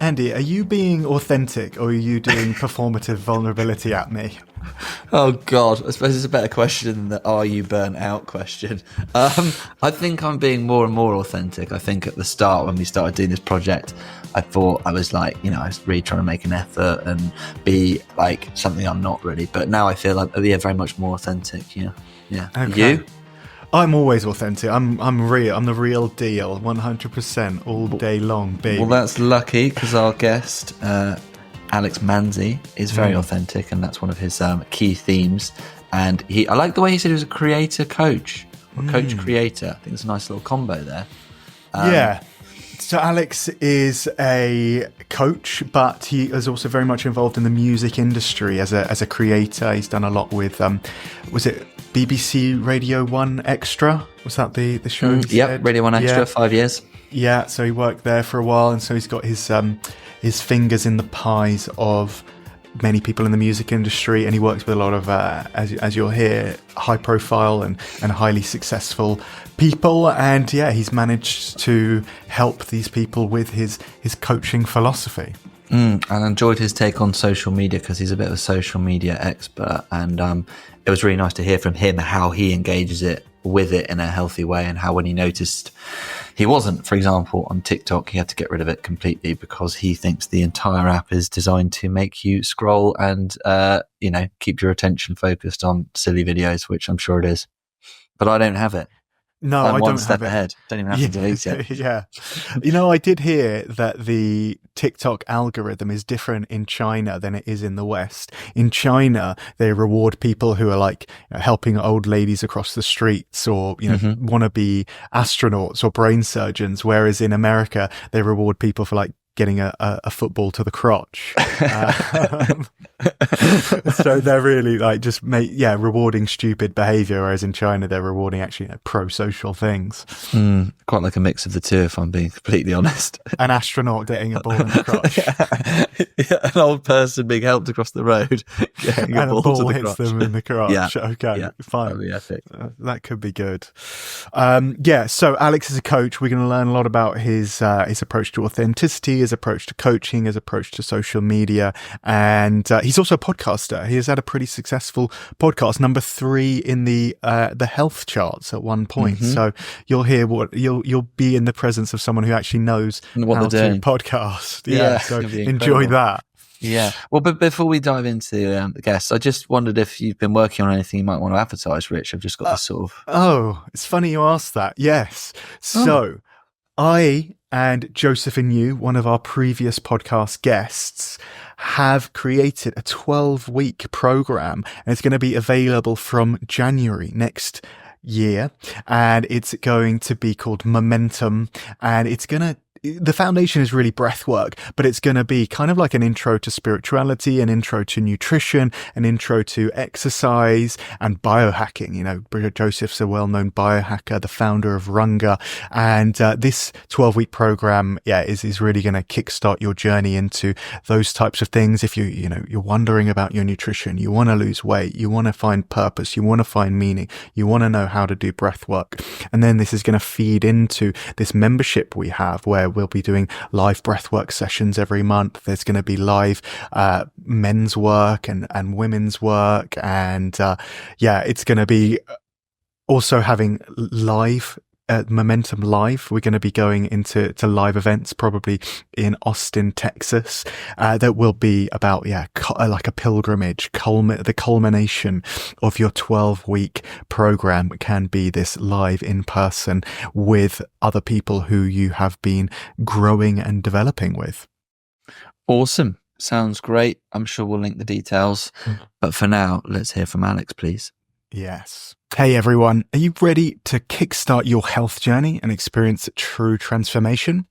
Andy, are you being authentic or are you doing performative vulnerability at me? Oh God, I suppose it's a better question than the "Are you burnt out?" question. I think I'm being more and more authentic. I think at the start, when we started doing this project, I thought I was like, I was really trying to make an effort and be like something I'm not really. But now I feel like, very much more authentic. Yeah. Okay. You? I'm always authentic. I'm real. I'm the real deal, 100% all day long, baby. Well, that's lucky because our guest, Alex Manzi, is very authentic, and that's one of his key themes. And I like the way he said he was a creator coach or coach creator. I think it's a nice little combo there. Yeah. So Alex is a coach, but he is also very much involved in the music industry as a creator. He's done a lot with, was it BBC Radio 1 Extra? Was that the show? Yep, Radio 1 Extra, 5 years. Yeah, so he worked there for a while, and so he's got his fingers in the pies of many people in the music industry, and he works with a lot of, as you'll hear, high profile and highly successful people. And yeah, he's managed to help these people with his coaching philosophy. And I enjoyed his take on social media because he's a bit of a social media expert, and it was really nice to hear from him how he engages with it in a healthy way, and how when he noticed he wasn't, for example, on TikTok, he had to get rid of it completely because he thinks the entire app is designed to make you scroll and keep your attention focused on silly videos, which I'm sure it is. But I don't have it. No, I'm I one don't step have it. ahead. Don't even have to delete it. Yeah. I did hear that the TikTok algorithm is different in China than it is in the West. In China, they reward people who are like helping old ladies across the streets or, want to be astronauts or brain surgeons. Whereas in America, they reward people for like getting a football to the crotch. So they're really like just rewarding stupid behavior, whereas in China they're rewarding actually pro-social things. Quite like a mix of the two, if I'm being completely honest. An astronaut getting a ball in the crotch. An old person being helped across the road getting and a ball to the hits crotch. them in the crotch. Yeah. Okay, fine. That'd be epic. That could be good. So Alex is a coach. We're going to learn a lot about his approach to authenticity, his approach to coaching, his approach to social media, and he's also a podcaster. He has had a pretty successful podcast, number 3 in the health charts at one point. So you'll hear you'll be in the presence of someone who actually knows what how they're to doing. podcast. So enjoy enjoy that. Yeah. Well, but before we dive into the guests, I just wondered if you've been working on anything you might want to advertise, Rich. I've just got this sort of... Oh, it's funny you asked that. Yes. So I and Joseph and you, one of our previous podcast guests, have created a 12-week program, and it's going to be available from January next year, and it's going to be called Momentum, and the foundation is really breath work, but it's going to be kind of like an intro to spirituality, an intro to nutrition, an intro to exercise and biohacking. Joseph's a well-known biohacker, the founder of Runga. And this 12-week program, is really going to kickstart your journey into those types of things. If you're wondering about your nutrition, you want to lose weight, you want to find purpose, you want to find meaning, you want to know how to do breath work. And then this is going to feed into this membership we have where we'll be doing live breathwork sessions every month. There's going to be live men's work and women's work, and it's going to be also having live Momentum Live. We're going to be going into live events, probably in Austin, Texas. That will be about like a pilgrimage. The culmination of your 12-week program can be this live in person with other people who you have been growing and developing with. Awesome. Sounds great. I'm sure we'll link the details. But for now, let's hear from Alex, please. Yes. Hey everyone, are you ready to kickstart your health journey and experience true transformation?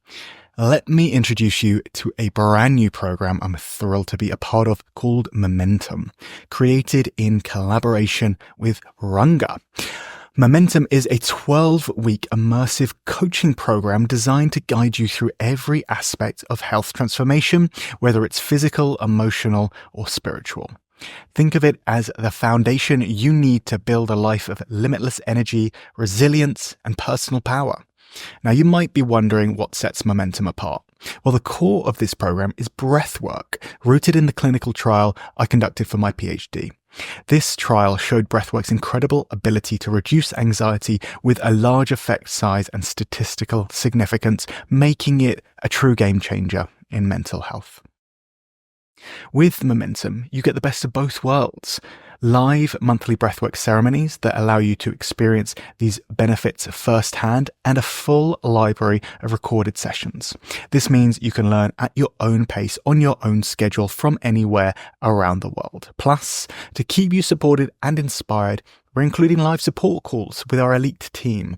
Let me introduce you to a brand new program I'm thrilled to be a part of called Momentum, created in collaboration with Runga. Momentum is a 12-week immersive coaching program designed to guide you through every aspect of health transformation, whether it's physical, emotional, or spiritual. Think of it as the foundation you need to build a life of limitless energy, resilience, and personal power. Now, you might be wondering what sets Momentum apart. Well, the core of this program is breathwork, rooted in the clinical trial I conducted for my PhD. This trial showed breathwork's incredible ability to reduce anxiety with a large effect size and statistical significance, making it a true game changer in mental health. With Momentum, you get the best of both worlds. Live monthly breathwork ceremonies that allow you to experience these benefits firsthand, and a full library of recorded sessions. This means you can learn at your own pace on your own schedule from anywhere around the world. Plus, to keep you supported and inspired, we're including live support calls with our elite team.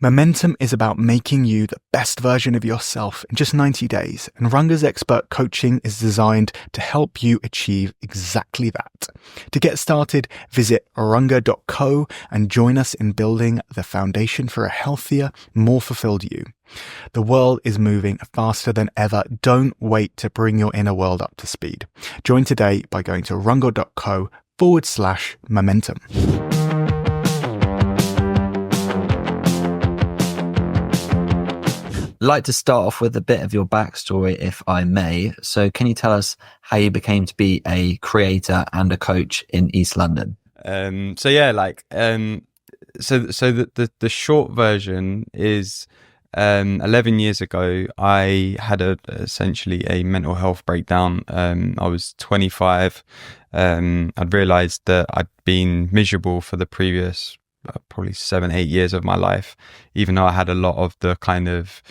Momentum is about making you the best version of yourself in just 90 days, and Runga's expert coaching is designed to help you achieve exactly that. To get started, visit runga.co and join us in building the foundation for a healthier, more fulfilled you. The world is moving faster than ever. Don't wait to bring your inner world up to speed. Join today by going to runga.co/momentum. I'd like to start off with a bit of your backstory, if I may. So can you tell us how you became to be a creator and a coach in East London? So the short version is 11 years ago, I had essentially a mental health breakdown. I was 25. I'd realized that I'd been miserable for the previous probably 7-8 years of my life, even though I had a lot of the kind of,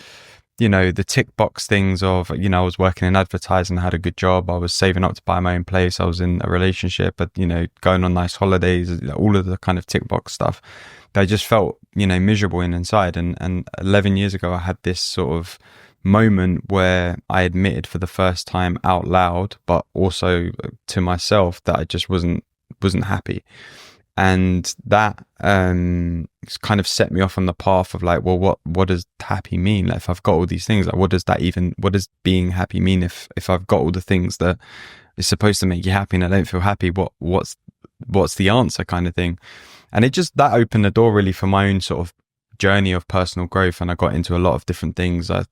the tick box things of, I was working in advertising, I had a good job, I was saving up to buy my own place, I was in a relationship, but, going on nice holidays, all of the kind of tick box stuff that I just felt, miserable inside. And 11 years ago, I had this sort of moment where I admitted for the first time out loud, but also to myself, that I just wasn't happy. And that kind of set me off on the path of like, well, what does happy mean? Like, if I've got all these things, like, what does being happy mean? If I've got all the things that is supposed to make you happy and I don't feel happy, what's the answer, kind of thing? And that opened the door really for my own sort of journey of personal growth. And I got into a lot of different things. I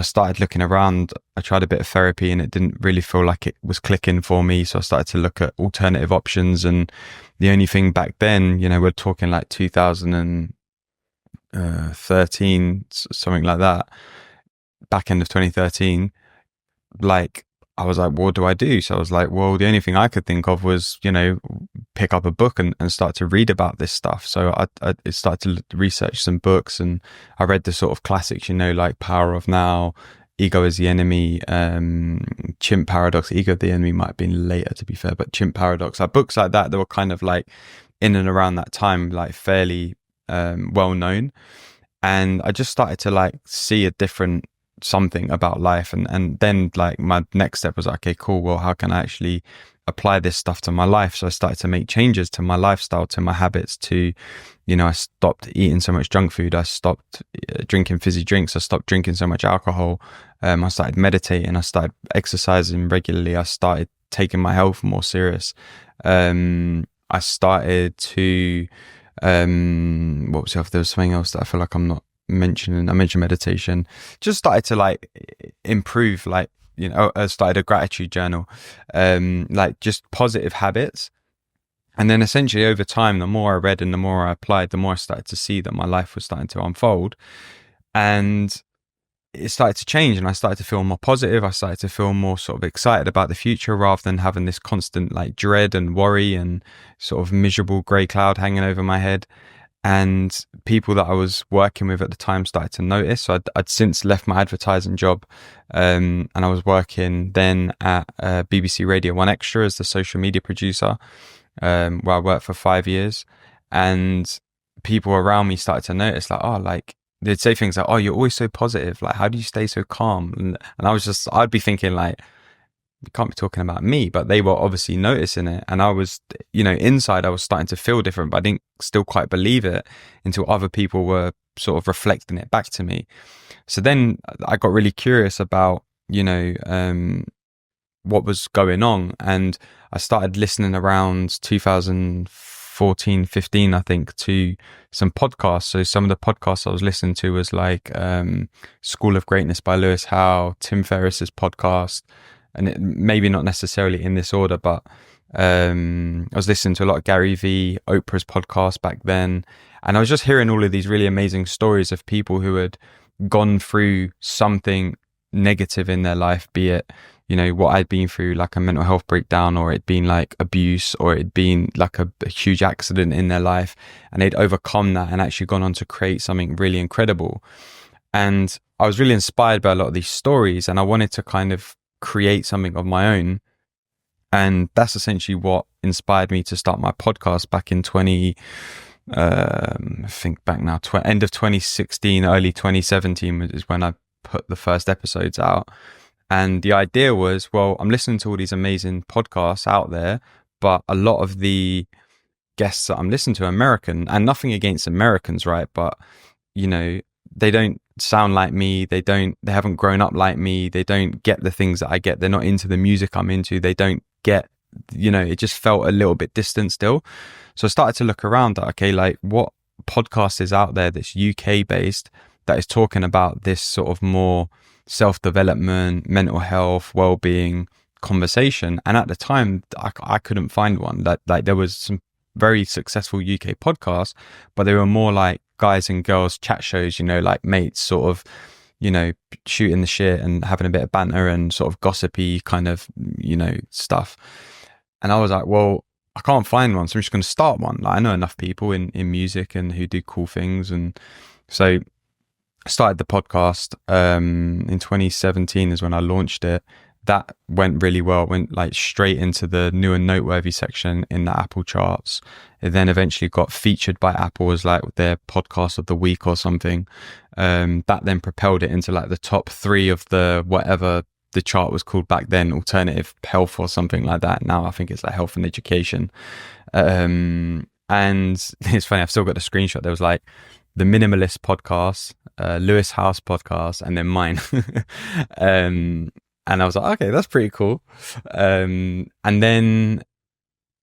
started looking around. I tried a bit of therapy and it didn't really feel like it was clicking for me. So I started to look at alternative options. And the only thing back then, we're talking like 2013, something like that, back end of 2013, like, I was like, what do I do? So I was like, well, the only thing I could think of was, pick up a book and start to read about this stuff. So I started to research some books, and I read the sort of classics, like Power of Now, Ego is the Enemy, Chimp Paradox. Ego the Enemy might have been later, to be fair, but Chimp Paradox, like books like that were kind of like in and around that time, like fairly well known. And I just started to like see a different something about life, and then like my next step was, okay, cool, well, how can I actually apply this stuff to my life? So I started to make changes to my lifestyle, to my habits, to I stopped eating so much junk food, I stopped drinking fizzy drinks, I stopped drinking so much alcohol, I started meditating, I started exercising regularly, I started taking my health more serious, I started to what was it? There was something else that I feel like I'm not mentioning. I mentioned meditation. Just started to like improve, like, I started a gratitude journal, like just positive habits. And then essentially over time, the more I read and the more I applied, the more I started to see that my life was starting to unfold, and it started to change, and I started to feel more positive. I started to feel more sort of excited about the future, rather than having this constant like dread and worry and sort of miserable grey cloud hanging over my head. And people that I was working with at the time started to notice. So I'd since left my advertising job, and I was working then at BBC Radio 1 Extra as the social media producer, where I worked for 5 years. And people around me started to notice, like, oh, like, they'd say things like, oh, you're always so positive, like, how do you stay so calm? And I'd be thinking like, you can't be talking about me, but they were obviously noticing it. And I was, inside I was starting to feel different, but I didn't still quite believe it until other people were sort of reflecting it back to me. So then I got really curious about, what was going on. And I started listening around 2014, 2014, 15, I think, to some podcasts. So some of the podcasts I was listening to was like School of Greatness by Lewis Howes, Tim Ferriss's podcast, and it, maybe not necessarily in this order, but I was listening to a lot of Gary Vee, Oprah's podcast back then, and I was just hearing all of these really amazing stories of people who had gone through something negative in their life, be it, you know, what I'd been through, like a mental health breakdown, or it'd been like abuse, or it'd been like a huge accident in their life, and they'd overcome that and actually gone on to create something really incredible. And I was really inspired by a lot of these stories, and I wanted to kind of create something of my own. And that's essentially what inspired me to start my podcast back in I think back now, end of 2016, early 2017 is when I put the first episodes out. And the idea was, well, I'm listening to all these amazing podcasts out there, but a lot of the guests that I'm listening to are American, and nothing against Americans, right? But, you know, they don't sound like me. They haven't grown up like me. They don't get the things that I get. They're not into the music I'm into. They don't get, you know, it just felt a little bit distant still. So I started to look around at, okay, like what podcast is out there that's UK based that is talking about this sort of more self-development, mental health, well-being conversation. And at the time, I couldn't find one. Like there was some very successful UK podcasts, but they were more like guys and girls chat shows, you know, like mates sort of, you know, shooting the shit and having a bit of banter and sort of gossipy kind of, you know, stuff. And I was like, well, I can't find one, so I'm just going to start one. Like, I know enough people in music and who do cool things. And so I started the podcast in 2017 is when I launched it. That went really well. It went like straight into the new and noteworthy section in the Apple charts. It then eventually got featured by Apple as like their podcast of the week or something. That then propelled it into like the top 3 of the whatever the chart was called back then, alternative health or something like that. Now I think it's like health and education. And it's funny, I've still got the screenshot. There was like the Minimalist podcast, Lewis Howes podcast, and then mine. And I was like, okay, that's pretty cool. And then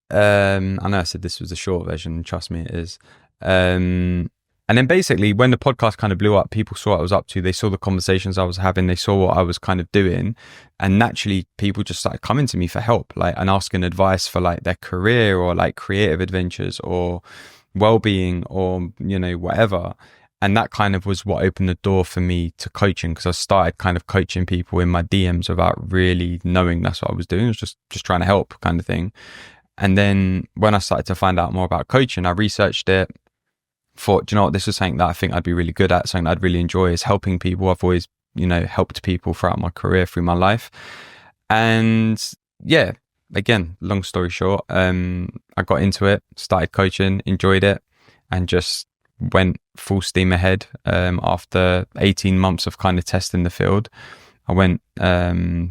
I know I said this was a short version, trust me, it is. And then basically when the podcast kind of blew up, people saw what I was up to. They saw the conversations I was having. They saw what I was kind of doing. And naturally people just started coming to me for help, like, and asking advice for like their career or like creative adventures or well-being or, you know, whatever. And that kind of was what opened the door for me to coaching, because I started kind of coaching people in my DMs without really knowing that's what I was doing. It was just trying to help kind of thing. And then when I started to find out more about coaching, I researched it, thought, do you know what, this is something that I think I'd be really good at, something that I'd really enjoy is helping people. I've always, you know, helped people throughout my career, through my life. And yeah, again, long story short, I got into it, started coaching, enjoyed it, and just went full steam ahead. After 18 months of kind of testing the field, I went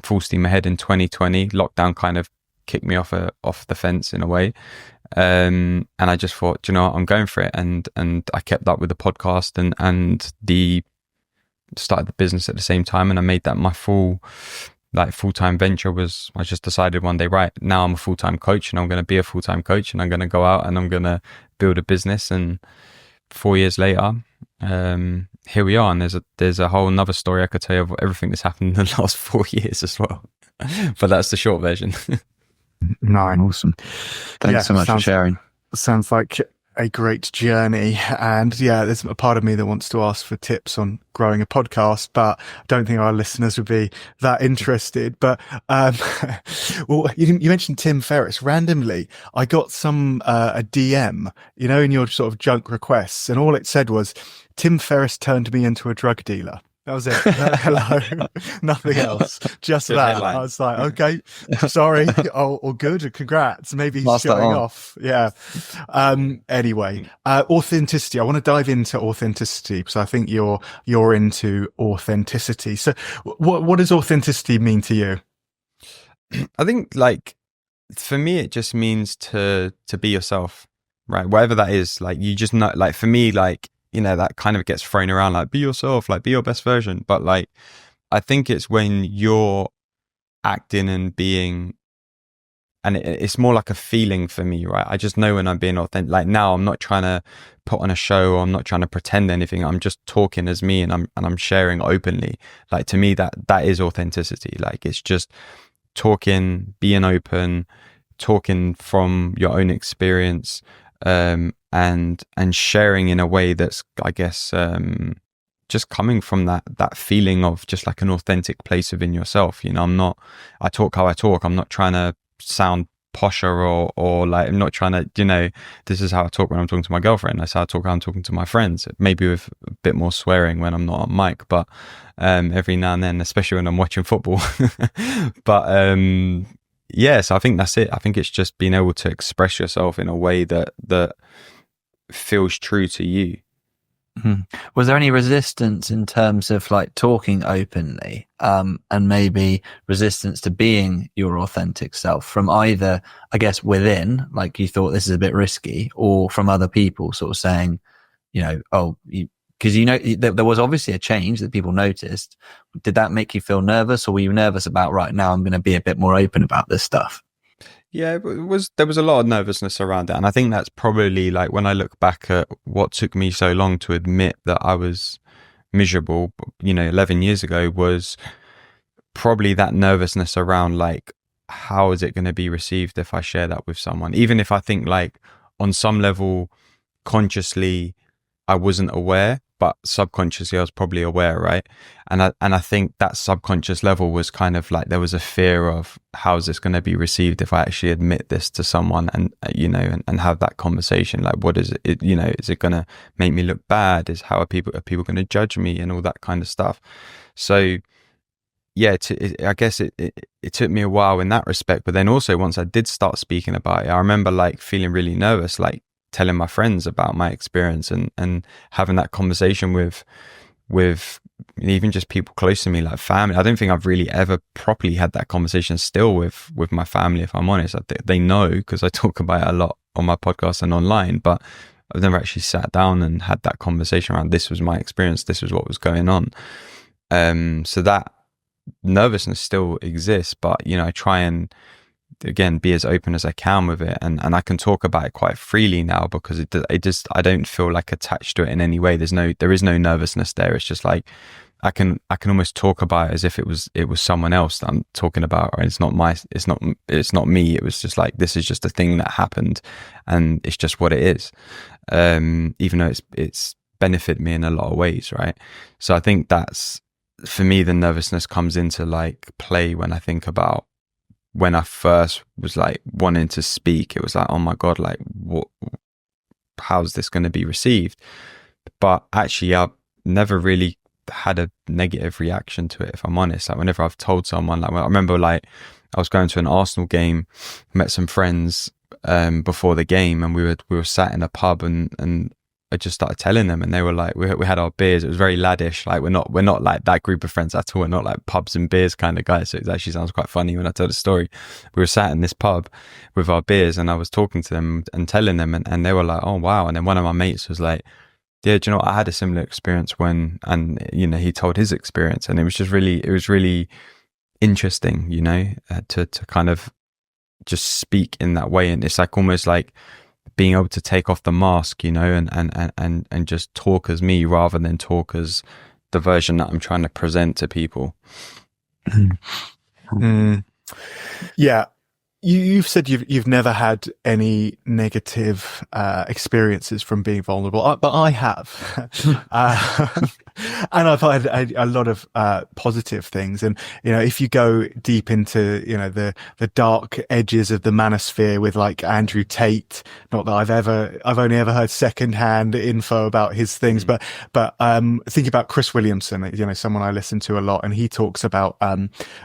full steam ahead in 2020. Lockdown kind of kicked me off the fence in a way. And I just thought, do you know what, I'm going for it. And I kept up with the podcast and started the business at the same time. And I made that my full-time venture. I just decided one day, right, now I'm a full-time coach and I'm going to be a full-time coach and I'm going to go out and I'm going to build a business. And 4 years later, here we are. And there's a whole nother story I could tell you of everything that's happened in the last 4 years as well. But that's the short version. Nine. Awesome. Thanks so much for sharing. Sounds like a great journey. And yeah, there's a part of me that wants to ask for tips on growing a podcast, but I don't think our listeners would be that interested. But well, you mentioned Tim Ferriss. Randomly, I got a DM, you know, in your sort of junk requests, and all it said was, Tim Ferriss turned me into a drug dealer. That was it. Hello. Nothing else. Just Good that. headline. I was like, okay, sorry. Or good. Congrats. Maybe he's showing off. Yeah. Anyway, authenticity. I want to dive into authenticity because I think you're into authenticity. So what does authenticity mean to you? I think, like, for me, it just means to be yourself, right? Whatever that is, like, you just know, like, for me, like, you know, that kind of gets thrown around, like, be yourself, like, be your best version. But like, I think it's when you're acting and being and it's more like a feeling for me, right? I just know when I'm being authentic. Like now, I'm not trying to put on a show, or I'm not trying to pretend anything. I'm just talking as me, and I'm sharing openly. Like to me, that is authenticity. Like it's just talking, being open, talking from your own experience, and sharing in a way that's, I guess, just coming from that feeling of just like an authentic place within yourself. You know, I talk how I talk. I'm not trying to sound posher, or like, I'm not trying to, you know, this is how I talk when I'm talking to my girlfriend. That's how I talk when I'm talking to my friends, maybe with a bit more swearing when I'm not on mic, but every now and then, especially when I'm watching football. But yeah, so I think that's it. I think it's just being able to express yourself in a way that feels true to you. Was there any resistance in terms of like talking openly, and maybe resistance to being your authentic self from either, I guess, within, like you thought this is a bit risky, or from other people sort of saying, you know, because you know there was obviously a change that people noticed. Did that make you feel nervous, or were you nervous about, right now I'm going to be a bit more open about this stuff? Yeah, there was a lot of nervousness around it. And I think that's probably, like, when I look back at what took me so long to admit that I was miserable, you know, 11 years ago, was probably that nervousness around, like, how is it going to be received if I share that with someone? Even if I think, like, on some level, consciously, I wasn't aware, but subconsciously I was probably aware, right? And I think that subconscious level was kind of like, there was a fear of, how is this going to be received if I actually admit this to someone, and you know, and have that conversation? Like, what is it, you know, is it going to make me look bad? Are people going to judge me, and all that kind of stuff? So yeah, I guess it took me a while in that respect. But then also, once I did start speaking about it, I remember like feeling really nervous, like telling my friends about my experience, and having that conversation with even just people close to me, like family. I don't think I've really ever properly had that conversation still with my family, if I'm honest. They know, because I talk about it a lot on my podcast and online, but I've never actually sat down and had that conversation around, this was my experience, this was what was going on. So that nervousness still exists, but you know, I try and, again, be as open as I can with it, and I can talk about it quite freely now, because it just, I don't feel like attached to it in any way. There is no nervousness there. It's just like, I can almost talk about it as if it was someone else that I'm talking about, or it's not me. It was just like, this is just a thing that happened, and it's just what it is. Even though it's benefited me in a lot of ways, right? So I think that's, for me, the nervousness comes into like play when I think about when I first was like wanting to speak. It was like, oh my God, like how's this going to be received? But actually, I've never really had a negative reaction to it, if I'm honest. Like, whenever I've told someone, like, I remember like I was going to an Arsenal game, met some friends before the game, and we were sat in a pub, and I just started telling them, and they were like, we had our beers. It was very laddish. Like, we're not like that group of friends at all. We're not like pubs and beers kind of guys. So it actually sounds quite funny when I tell the story. We were sat in this pub with our beers, and I was talking to them and telling them, and they were like, oh wow. And then one of my mates was like, yeah, do you know what? I had a similar experience and you know, he told his experience, and it was really interesting, you know, to kind of just speak in that way. And it's like almost like being able to take off the mask, you know, and just talk as me, rather than talk as the version that I'm trying to present to people. Yeah. You've said you've never had any negative experiences from being vulnerable, but I have, and I've had a lot of positive things. And you know, if you go deep into, you know, the dark edges of the manosphere with like Andrew Tate, not that I've only ever heard secondhand info about his things, but think about Chris Williamson, you know, someone I listen to a lot, and he talks about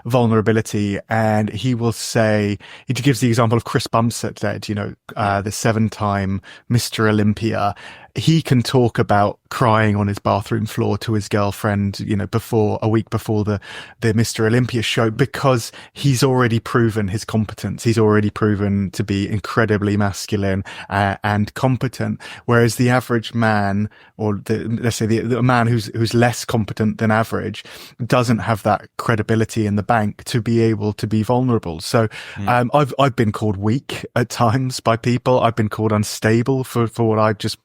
vulnerability, and he will say, he gives the example of Chris Bumstead, you know, the 7-time Mr. Olympia. he can talk about crying on his bathroom floor to his girlfriend, a week before the Mr. Olympia show, because he's already proven his competence. He's already proven to be incredibly masculine and competent. Whereas the average man, or let's say the man who's less competent than average, doesn't have that credibility in the bank to be able to be vulnerable. So I've been called weak at times by people. I've been called unstable for what I just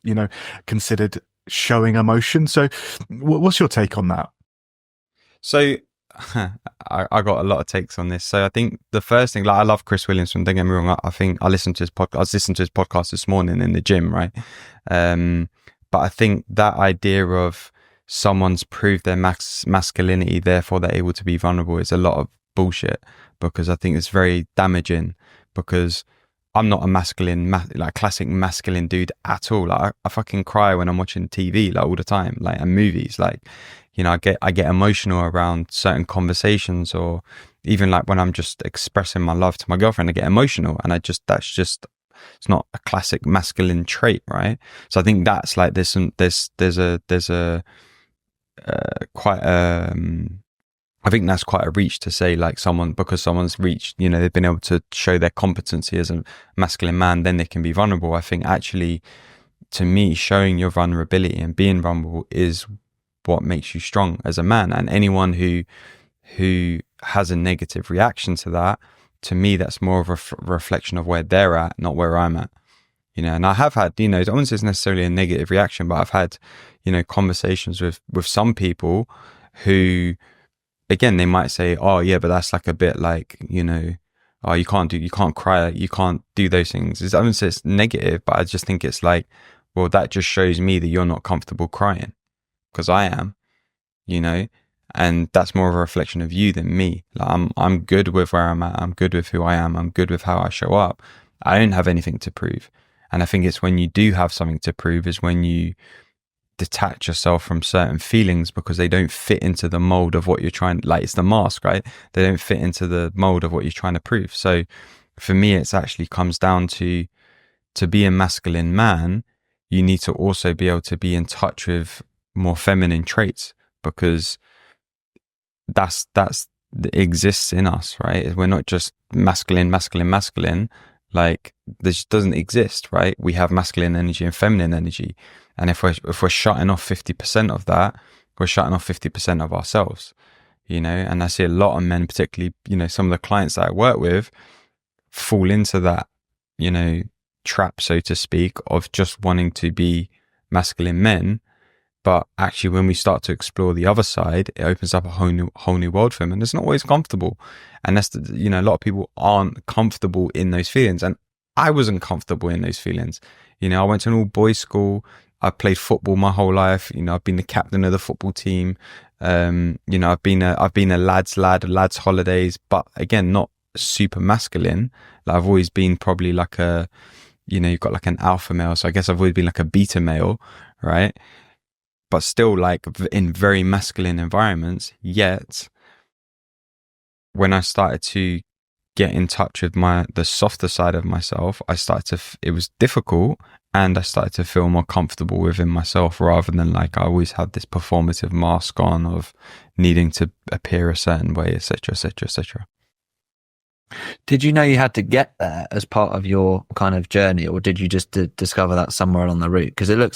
considered showing emotion. So what's your take on that? So I got a lot of takes on this. So I think the first thing, like, I love Chris Williamson, don't get me wrong. I think I listened to his podcast. I was listening to his podcast this morning in the gym, right? But I think that idea of someone's proved their masculinity, therefore they're able to be vulnerable, is a lot of bullshit, because I think it's very damaging, because I'm not a masculine, like classic masculine dude at all. Like, I fucking cry when I'm watching TV, like, all the time, like, and movies. Like, I get emotional around certain conversations, or even like when I'm just expressing my love to my girlfriend, I get emotional, and it's not a classic masculine trait, right? So I think that's like there's a quite I think that's quite a reach to say, like, because someone's reached, they've been able to show their competency as a masculine man, then they can be vulnerable. I think actually, to me, showing your vulnerability and being vulnerable is what makes you strong as a man. And anyone who has a negative reaction to that, to me, that's more of a reflection of where they're at, not where I'm at. And I have had, I wouldn't say it's necessarily a negative reaction, but I've had, conversations with some people who, again, they might say, oh yeah, but that's like a bit like, oh, you can't cry, you can't do those things. I wouldn't say it's negative, but I just think it's like, well, that just shows me that you're not comfortable crying, because I am, and that's more of a reflection of you than me. Like, I'm good with where I'm at. I'm good with who I am. I'm good with how I show up. I don't have anything to prove. And I think it's when you do have something to prove is when you detach yourself from certain feelings, because they don't fit into the mold of what you're trying, like, it's the mask, right? They don't fit into the mold of what you're trying to prove. So for me, it's actually comes down to be a masculine man, you need to also be able to be in touch with more feminine traits, because that's that exists in us, right? We're not just masculine. Like, this doesn't exist, right? We have masculine energy and feminine energy, and if we're shutting off 50% of that, we're shutting off 50% of ourselves, And I see a lot of men, particularly, some of the clients that I work with, fall into that, trap, so to speak, of just wanting to be masculine men. But actually, when we start to explore the other side, it opens up a whole new world for them, and it's not always comfortable. And that's a lot of people aren't comfortable in those feelings, and I wasn't comfortable in those feelings. I went to an all boys school. I played football my whole life. I've been the captain of the football team. I've been a lad's holidays, but again, not super masculine. Like, I've always been probably like a, you've got like an alpha male, so I guess I've always been like a beta male, right? But still, like, in very masculine environments. Yet when I started to get in touch with the softer side of myself, I started it was difficult, and I started to feel more comfortable within myself, rather than, like, I always had this performative mask on of needing to appear a certain way, etc., etc., etc. Did you know you had to get there as part of your kind of journey, or did you just discover that somewhere along the route? Because it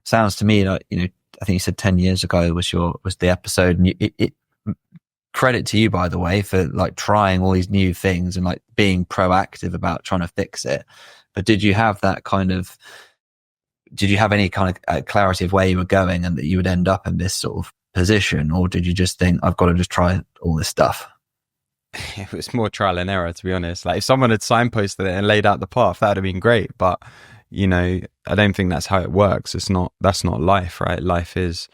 sounds to me like, I think you said 10 years ago was the episode, and it credit to you, by the way, for like trying all these new things and like being proactive about trying to fix it. But did you have any kind of clarity of where you were going and that you would end up in this sort of position, or did you just think, I've got to just try all this stuff? It was more trial and error, to be honest. Like, if someone had signposted it and laid out the path, that would have been great. But, I don't think that's how it works. That's not life, right? Life's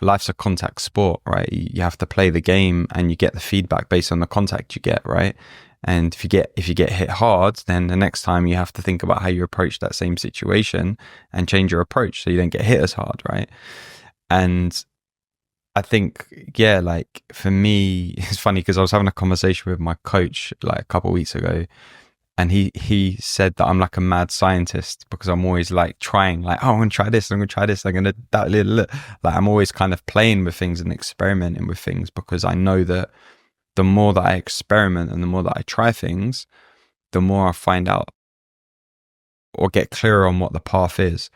a contact sport, right? You have to play the game, and you get the feedback based on the contact you get, right? And if you get hit hard, then the next time you have to think about how you approach that same situation and change your approach so you don't get hit as hard, right? And I think, yeah, like, for me, it's funny because I was having a conversation with my coach like a couple of weeks ago, And he said that I'm like a mad scientist because I'm always like trying, like, oh, I'm going to try this. I'm going to try this. I'm going to that little, like, I'm always kind of playing with things and experimenting with things, because I know that the more that I experiment and the more that I try things, the more I find out or get clearer on what the path is.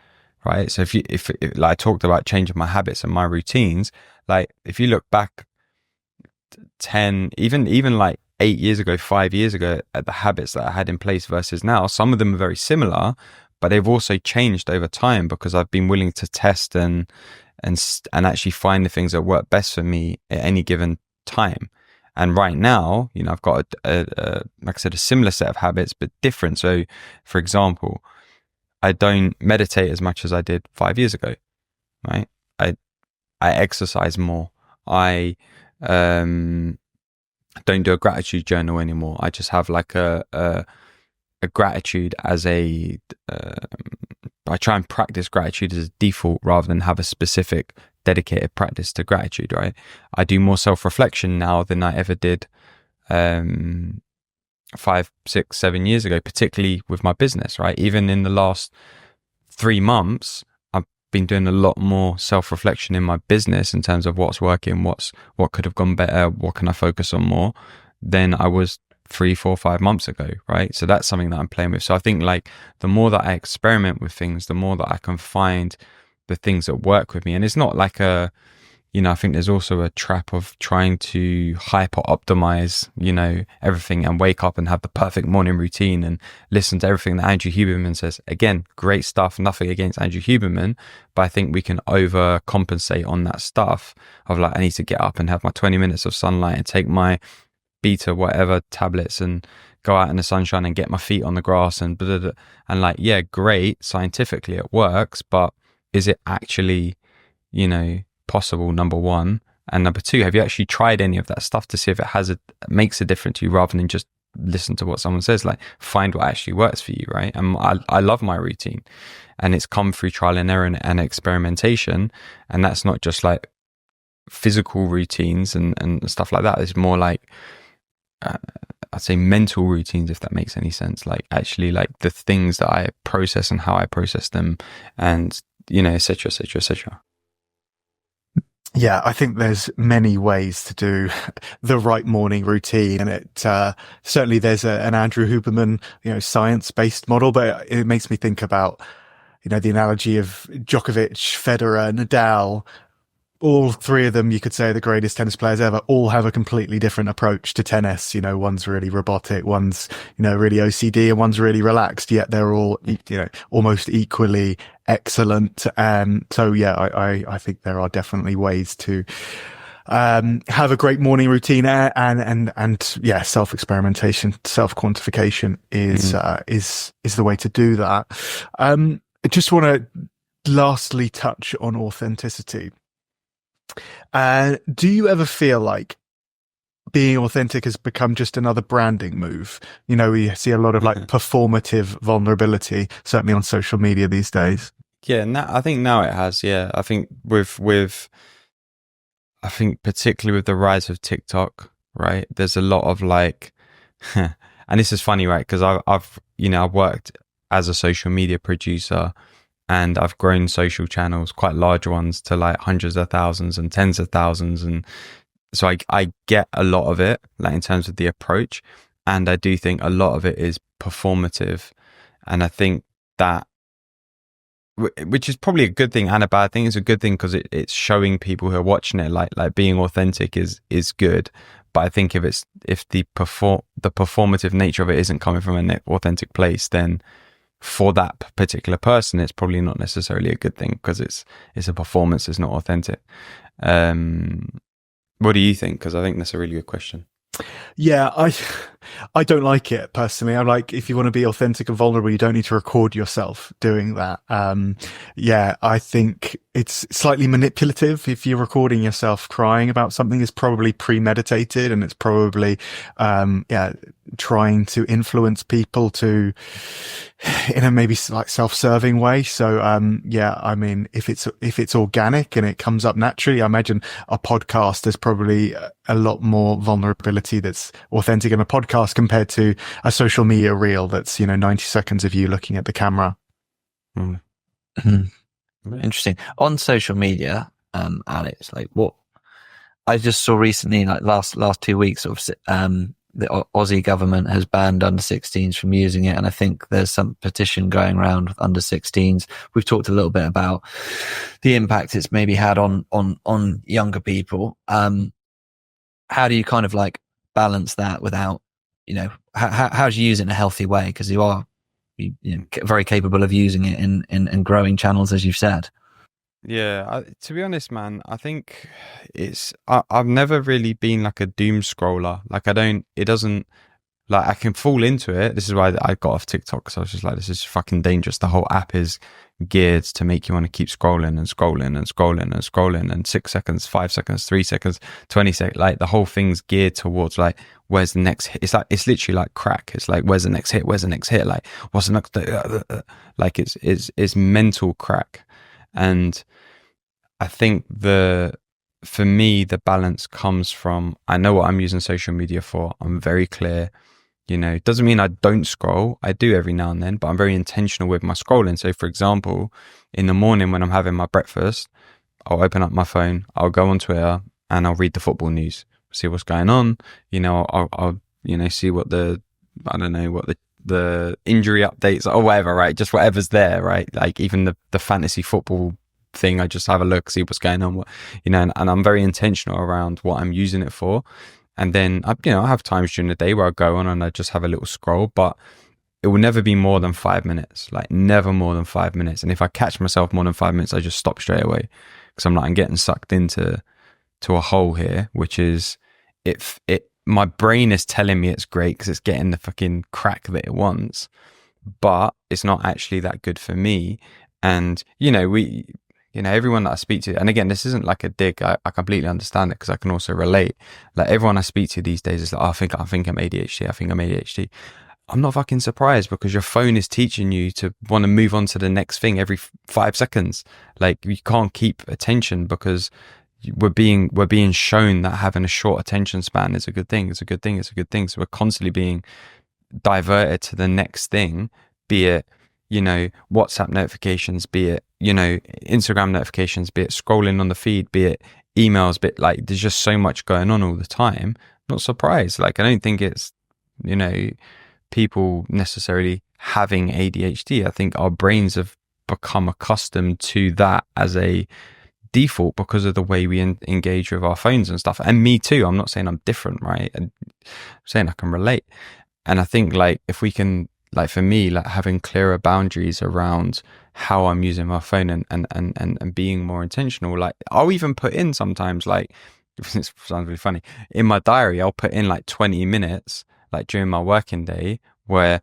Right. So if like I talked about changing my habits and my routines, like if you look back 10, even like 8 years ago, 5 years ago, at the habits that I had in place versus now, some of them are very similar, but they've also changed over time because I've been willing to test and actually find the things that work best for me at any given time. And right now, you know, I've got like I said, a similar set of habits, but different. So, for example, I don't meditate as much as I did 5 years ago, right? I exercise more. I don't do a gratitude journal anymore. I just have like a gratitude as I try and practice gratitude as a default rather than have a specific dedicated practice to gratitude, right? I do more self-reflection now than I ever did 5, 6, 7 years ago, particularly with my business, right? Even in the last 3 months, I've been doing a lot more self-reflection in my business in terms of what's working, what could have gone better, what can I focus on more than I was 3, 4, 5 months ago, right? So that's something that I'm playing with. So I think like the more that I experiment with things, the more that I can find the things that work with me. And it's not like I think there's also a trap of trying to hyper optimize, everything and wake up and have the perfect morning routine and listen to everything that Andrew Huberman says. Again, great stuff, nothing against Andrew Huberman, but I think we can overcompensate on that stuff of like, I need to get up and have my 20 minutes of sunlight and take my beta whatever tablets and go out in the sunshine and get my feet on the grass and blah, blah, blah. And like, yeah, great, scientifically it works, but is it actually, possible, number one? And number two, have you actually tried any of that stuff to see if it makes a difference to you, rather than just listen to what someone says? Like, find what actually works for you, right? And I love my routine, and it's come through trial and error and experimentation. And that's not just like physical routines and stuff like that. It's more like I'd say mental routines, if that makes any sense. Like actually like the things that I process and how I process them, and et cetera, et cetera, et cetera. Yeah, I think there's many ways to do the right morning routine, and it certainly there's an Andrew Huberman, science-based model, but it makes me think about, the analogy of Djokovic, Federer, Nadal. All three of them, you could say, are the greatest tennis players ever, all have a completely different approach to tennis. One's really robotic, one's, really OCD, and one's really relaxed, yet they're all, almost equally excellent. So yeah, I think there are definitely ways to, have a great morning routine, and yeah, self-experimentation, self-quantification is the way to do that. I just want to lastly touch on authenticity. Do you ever feel like being authentic has become just another branding move? We see a lot of like performative vulnerability, certainly on social media these days. Yeah, I think now it has. Yeah, I think I think particularly with the rise of TikTok, right? There's a lot of like, and this is funny, right? Because I've worked as a social media producer. And I've grown social channels, quite large ones, to like hundreds of thousands and tens of thousands. And so I get a lot of it, like in terms of the approach. And I do think a lot of it is performative. And I think that, which is probably a good thing and a bad thing. It's a good thing because it's showing people who are watching it, like being authentic is good. But I think if the performative nature of it isn't coming from an authentic place, then for that particular person, it's probably not necessarily a good thing, because it's a performance, it's not authentic. What do you think? Because I think that's a really good question. Yeah, I don't like it personally. I'm like, if you want to be authentic and vulnerable, you don't need to record yourself doing that. Yeah, I think it's slightly manipulative. If you're recording yourself crying about something, it's probably premeditated, and it's probably, trying to influence people to, in a maybe like self-serving way. So, yeah, I mean, if it's organic and it comes up naturally, I imagine a podcast, there's probably a lot more vulnerability that's authentic in a podcast compared to a social media reel that's, 90 seconds of you looking at the camera. Mm. Interesting. On social media, Alex, like what I just saw recently, like last 2 weeks, the Aussie government has banned under 16s from using it, and I think there's some petition going around with under 16s. We've talked a little bit about the impact it's maybe had on younger people. How do you kind of like balance that without, how do you use it in a healthy way? Because you are very capable of using it in growing channels, as you've said. Yeah, to be honest, man, I think I've never really been like a doom scroller. Like it doesn't, like I can fall into it. This is why I got off TikTok, because I was just like, this is fucking dangerous. The whole app is geared to make you want to keep scrolling and scrolling and scrolling and scrolling, and 6 seconds, 5 seconds, 3 seconds, 20 seconds. Like the whole thing's geared towards like, where's the next hit? It's literally like crack. It's like, where's the next hit? Where's the next hit? Like, what's the next, like it's mental crack. And I think for me, the balance comes from, I know what I'm using social media for. I'm very clear. It doesn't mean I don't scroll. I do every now and then, but I'm very intentional with my scrolling. So for example, in the morning when I'm having my breakfast, I'll open up my phone, I'll go on Twitter and I'll read the football news, see what's going on. I'll see what the injury updates or whatever, right? Just whatever's there, right? Like even the fantasy football thing, I just have a look, see what's going on, and I'm very intentional around what I'm using it for. And then I have times during the day where I go on and I just have a little scroll, but it will never be more than 5 minutes, like never more than 5 minutes. And if I catch myself more than 5 minutes, I just stop straight away, because I'm getting sucked into a hole here, which is my brain is telling me it's great because it's getting the fucking crack that it wants, but it's not actually that good for me. And everyone that I speak to, and again, this isn't like a dig, I completely understand it because I can also relate. Like everyone I speak to these days is like, oh, I think I'm ADHD. I think I'm ADHD. I'm not fucking surprised, because your phone is teaching you to want to move on to the next thing every 5 seconds. Like you can't keep attention because we're being shown that having a short attention span is a good thing. It's a good thing. It's a good thing. So we're constantly being diverted to the next thing, be it, WhatsApp notifications, be it, Instagram notifications, be it scrolling on the feed, be it emails, be it like there's just so much going on all the time. Not surprised. Like I don't think it's, people necessarily having ADHD. I think our brains have become accustomed to that as a default because of the way we engage with our phones and stuff. And me too. I'm not saying I'm different, right? I'm saying I can relate. And I think like if we can, like for me, like having clearer boundaries around how I'm using my phone and being more intentional. Like I'll even put in sometimes, like, it sounds really funny, in my diary, I'll put in like 20 minutes, like during my working day, where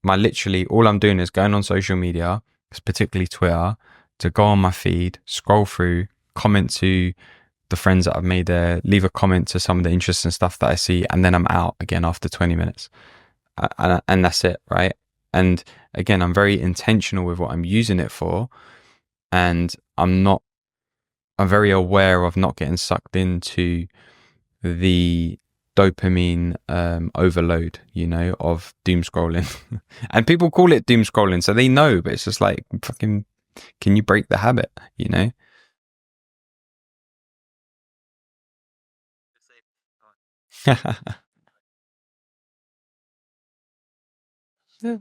literally all I'm doing is going on social media, particularly Twitter, to go on my feed, scroll through, comment to the friends that I've made there, leave a comment to some of the interesting stuff that I see, and then I'm out again after 20 minutes. And that's it, right? And again, I'm very intentional with what I'm using it for, and I'm very aware of not getting sucked into the dopamine overload, of doom scrolling. And people call it doom scrolling, so they know, but it's just like, fucking, can you break the habit, Yeah.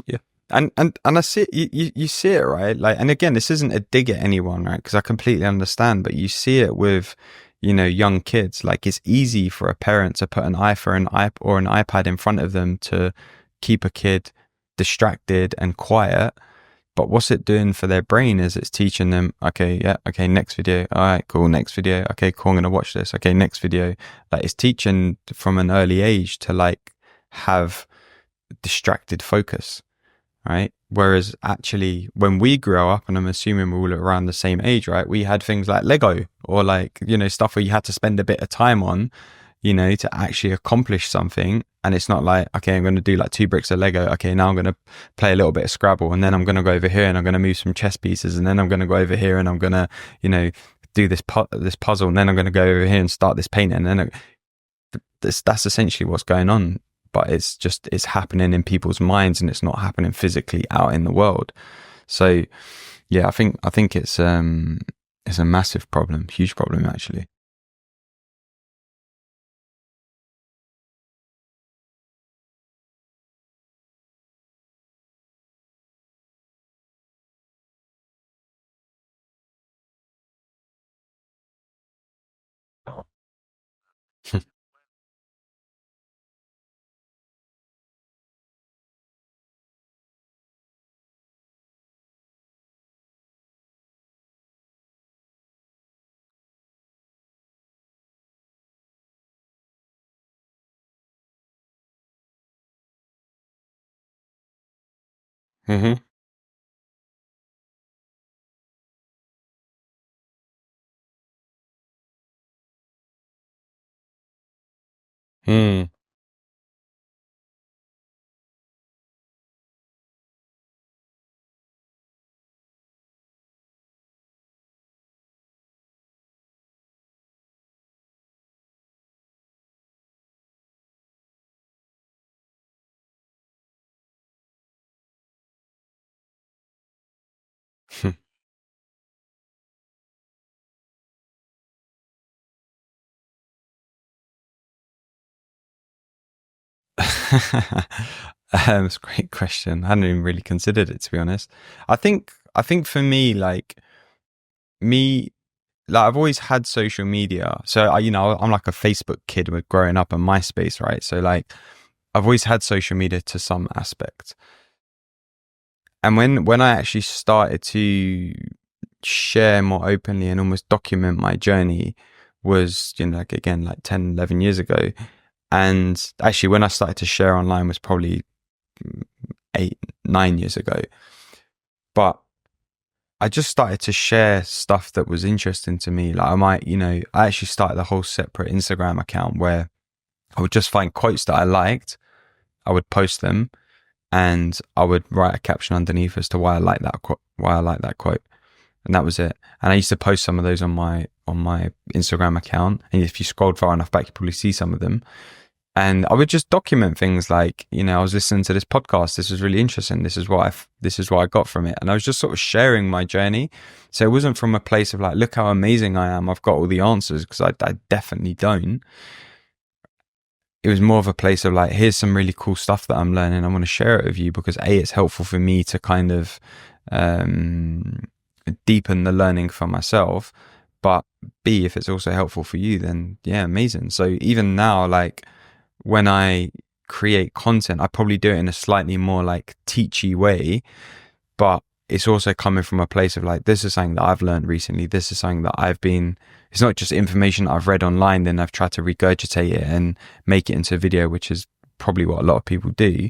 Yeah. And I see it, you see it, right? Like, and again, this isn't a dig at anyone, right? Because I completely understand, but you see it with, young kids. Like it's easy for a parent to put an iPhone or an iPad in front of them to keep a kid distracted and quiet. But what's it doing for their brain is it's teaching them, okay, yeah, okay, next video. All right, cool, next video. Okay, cool, I'm going to watch this. Okay, next video. Like it's teaching from an early age to like have distracted focus, right? Whereas actually, when we grew up, and I'm assuming we're all around the same age, right? We had things like Lego, or like, stuff where you had to spend a bit of time on, to actually accomplish something. And it's not like, okay, I'm going to do like 2 bricks of Lego. Okay, now I'm going to play a little bit of Scrabble, and then I'm going to go over here and I'm going to move some chess pieces, and then I'm going to go over here and I'm going to, do this puzzle, and then I'm going to go over here and start this painting. And then that's essentially what's going on. But it's happening in people's minds, and it's not happening physically out in the world. So yeah, I think it's a massive problem, huge problem actually. Mm-hmm. Mm. It's a great question. I hadn't even really considered it, to be honest. I think for me, like I've always had social media. So I'm like a Facebook kid with growing up on MySpace, right? So like I've always had social media to some aspect. And when I actually started to share more openly and almost document my journey was, like again, like 10, 11 years ago. And actually when I started to share online was probably 8, 9 years ago. But I just started to share stuff that was interesting to me. Like I actually started a whole separate Instagram account where I would just find quotes that I liked. I would post them, and I would write a caption underneath as to why I like that quote, and that was it. And I used to post some of those on my Instagram account, and if you scrolled far enough back, you probably see some of them. And I would just document things like, I was listening to this podcast. This was really interesting. This is what I got from it. And I was just sort of sharing my journey. So it wasn't from a place of like, look how amazing I am. I've got all the answers, because I definitely don't. It was more of a place of like, here's some really cool stuff that I'm learning. I want to share it with you because A, it's helpful for me to kind of deepen the learning for myself. But B, if it's also helpful for you, then yeah, amazing. So even now, like, when I create content, I probably do it in a slightly more like teachy way, but it's also coming from a place of like, this is something that I've learned recently. This is something that it's not just information that I've read online, then I've tried to regurgitate it and make it into a video, which is probably what a lot of people do.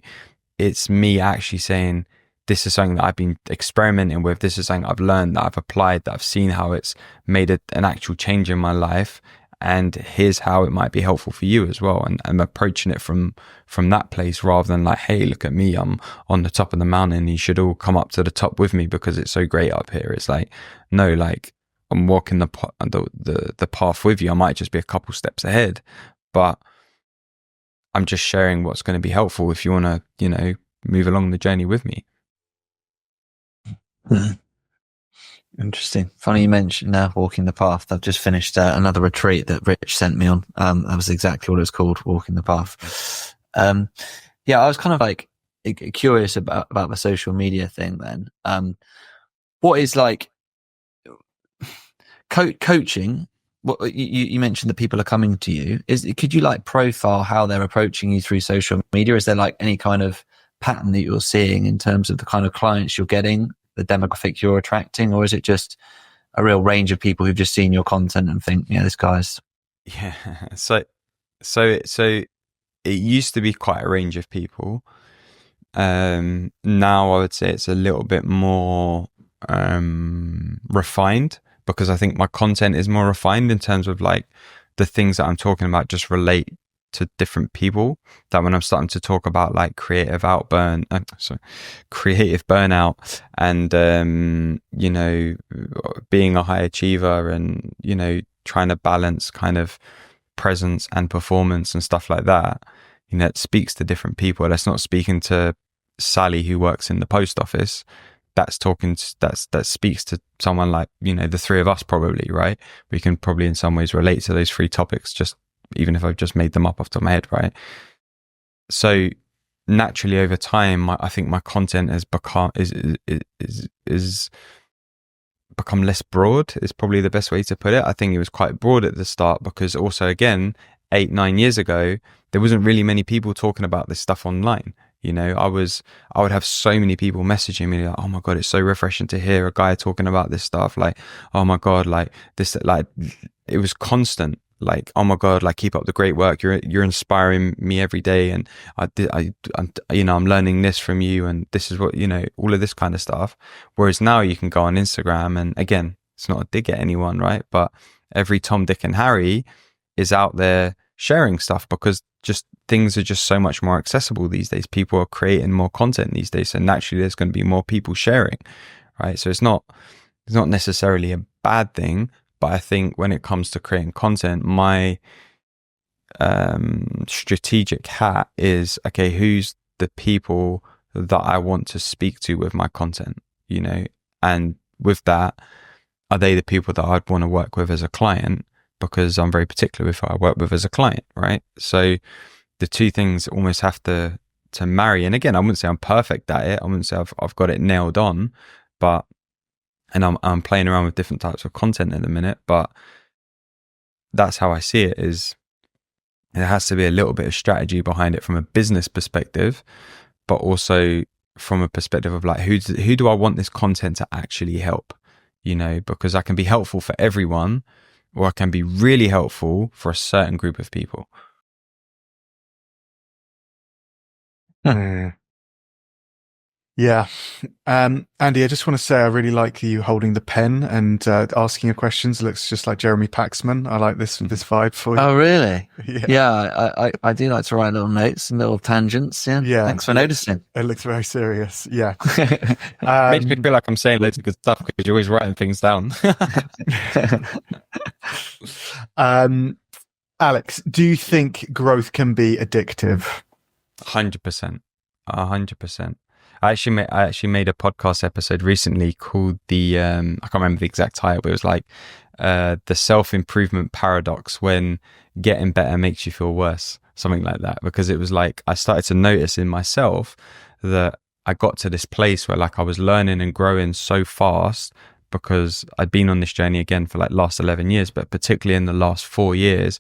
It's me actually saying, this is something that I've been experimenting with. This is something I've learned, that I've applied, that I've seen how it's made an actual change in my life. And here's how it might be helpful for you as well. And I'm approaching it from that place, rather than like, hey, look at me, I'm on the top of the mountain. You should all come up to the top with me because it's so great up here. It's like, no, like I'm walking the path with you. I might just be a couple steps ahead, but I'm just sharing what's going to be helpful if you want to, move along the journey with me. Interesting. Funny you mentioned walking the path. I've just finished another retreat that Rich sent me on. That was exactly what it was called, walking the path. Yeah, I was kind of like curious about the social media thing then. What is like coaching? What you mentioned that people are coming to you. Could you like profile how they're approaching you through social media? Is there like any kind of pattern that you're seeing in terms of the kind of clients you're getting, the demographic you're attracting, or is it just a real range of people who've just seen your content and think, yeah, this guy's... Yeah. So it used to be quite a range of people. Now I would say it's a little bit more refined, because I think my content is more refined in terms of like the things that I'm talking about just relate to different people. That when I'm starting to talk about like creative burnout and you know, being a high achiever and, you know, trying to balance kind of presence and performance and stuff like that, you know, it speaks to different people. That's not speaking to Sally who works in the post office. That speaks to someone like, you know, the three of us probably, right? We can probably in some ways relate to those three topics, just even if I've just made them up off the top of my head, right? So naturally over time, I think my content has become less broad, is probably the best way to put it. I think it was quite broad at the start because also, again, 8-9 years ago, there wasn't really many people talking about this stuff online. You know, I would have so many people messaging me like, oh my God, it's so refreshing to hear a guy talking about this stuff. Like, oh my God, like this, like it was constant. Like, oh my God, like keep up the great work. You're inspiring me every day. And I'm learning this from you. And this is what, you know, all of this kind of stuff. Whereas now you can go on Instagram, and again, it's not a dig at anyone, right? But every Tom, Dick and Harry is out there sharing stuff because just things are just so much more accessible these days. People are creating more content these days. So naturally there's going to be more people sharing, right? So it's not necessarily a bad thing, but I think when it comes to creating content, my strategic hat is, okay, who's the people that I want to speak to with my content, you know? And with that, are they the people that I'd want to work with as a client? Because I'm very particular with who I work with as a client, right? So the two things almost have to marry. And again, I wouldn't say I'm perfect at it. I wouldn't say I've got it nailed on, but, and I'm playing around with different types of content at the minute, but that's how I see it. Is there has to be a little bit of strategy behind it from a business perspective, but also from a perspective of like, who do I want this content to actually help? You know, because I can be helpful for everyone, or I can be really helpful for a certain group of people. Yeah. Andy, I just want to say I really like you holding the pen and asking your questions. It looks just like Jeremy Paxman. I like this vibe for you. Oh, really? Yeah. I do like to write little notes and little tangents. Yeah. Thanks for noticing. It looks very serious. Yeah. Makes me feel like I'm saying loads of good stuff because you're always writing things down. Alex, do you think growth can be addictive? 100%. 100%. I actually made a podcast episode recently called I can't remember the exact title, but it was like the self-improvement paradox, when getting better makes you feel worse, something like that. Because it was like I started to notice in myself that I got to this place where like I was learning and growing so fast, because I'd been on this journey again for like last 11 years, but particularly in the last 4 years,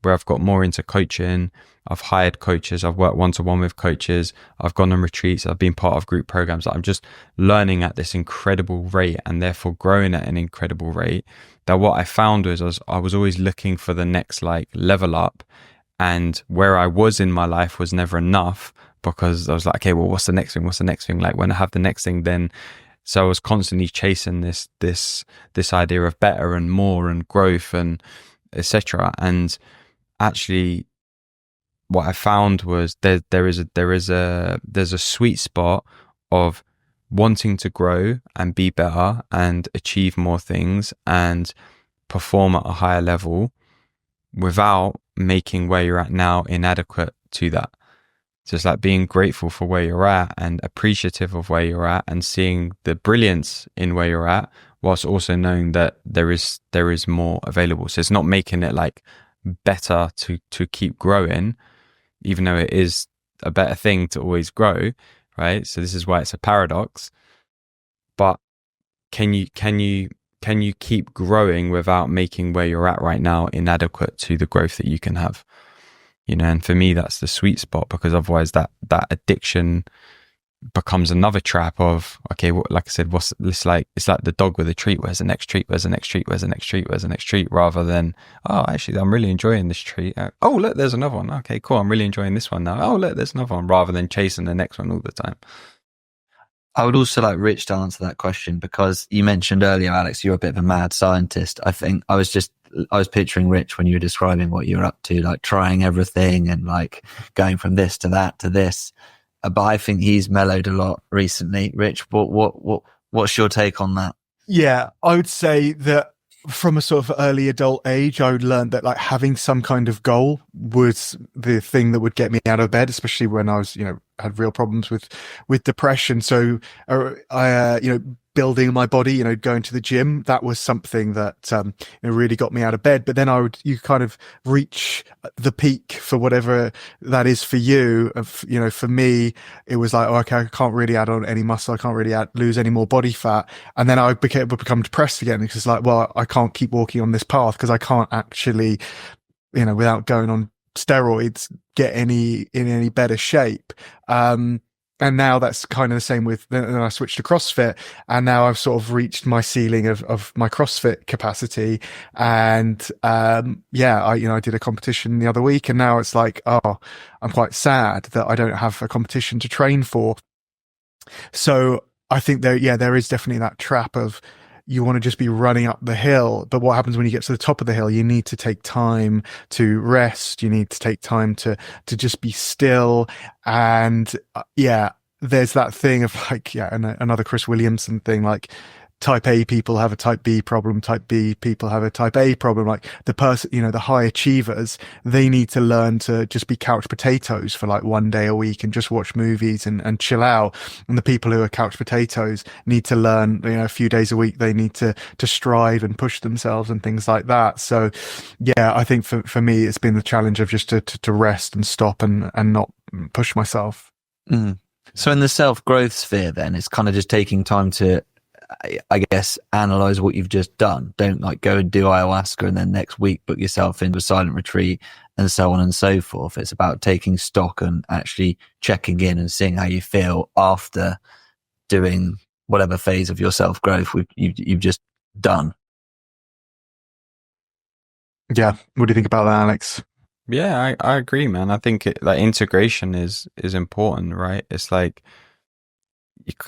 where I've got more into coaching. I've hired coaches. I've worked one-to-one with coaches. I've gone on retreats. I've been part of group programs. I'm just learning at this incredible rate, and therefore growing at an incredible rate, that what I found was I was always looking for the next like level up, and where I was in my life was never enough, because I was like, okay, well, what's the next thing? What's the next thing? Like when I have the next thing, then, so I was constantly chasing this idea of better and more and growth and etc. And actually, what I found was there's a sweet spot of wanting to grow and be better and achieve more things and perform at a higher level without making where you're at now inadequate to that. So it's like being grateful for where you're at and appreciative of where you're at and seeing the brilliance in where you're at, whilst also knowing that there is more available. So it's not making it like better to keep growing, even though it is a better thing to always grow, right? So this is why it's a paradox. But can you keep growing without making where you're at right now inadequate to the growth that you can have? You know, and for me, that's the sweet spot, because otherwise that addiction becomes another trap of, okay, like I said, it's like the dog with a treat. Where's the next treat? Where's the next treat? Where's the next treat? Where's the next treat? Rather than, oh, actually, I'm really enjoying this treat. Oh, look, there's another one. Okay, cool. I'm really enjoying this one now. Oh, look, there's another one. Rather than chasing the next one all the time. I would also like Rich to answer that question, because you mentioned earlier, Alex, you're a bit of a mad scientist. I think I was picturing Rich when you were describing what you were up to, like trying everything and like going from this to that to this. But I think he's mellowed a lot recently. Rich, what's your take on that? Yeah, I would say that from a sort of early adult age, I would learn that like having some kind of goal was the thing that would get me out of bed, especially when I was, had real problems with depression. So building my body, going to the gym, that was something that really got me out of bed. But then you kind of reach the peak for whatever that is for you. For me, it was like, oh, okay, I can't really add on any muscle, I can't really lose any more body fat, and then I would become depressed again, because it's like, well, I can't keep walking on this path because I can't actually, without going on steroids, get in any better shape. And now that's kind of the same then I switched to CrossFit, and now I've sort of reached my ceiling of my CrossFit capacity. And, I did a competition the other week, and now it's like, oh, I'm quite sad that I don't have a competition to train for. So I think there is definitely that trap of, you want to just be running up the hill. But what happens when you get to the top of the hill? You need to take time to rest. You need to take time to just be still. And there's that thing of like, another Chris Williamson thing, like type A people have a type B problem, type B people have a type A problem. Like the person, the high achievers, they need to learn to just be couch potatoes for like one day a week and just watch movies and chill out. And the people who are couch potatoes need to learn, a few days a week, they need to strive and push themselves and things like that. So I think for me, it's been the challenge of just to rest and stop and not push myself. Mm. So in the self-growth sphere, then it's kind of just taking time to, I guess, analyze what you've just done. Don't like go and do ayahuasca and then next week book yourself into a silent retreat and so on and so forth. It's about taking stock and actually checking in and seeing how you feel after doing whatever phase of your self-growth you've just done. Yeah. What do you think about that, Alex? Yeah, I agree, man. I think integration is important, right? It's like,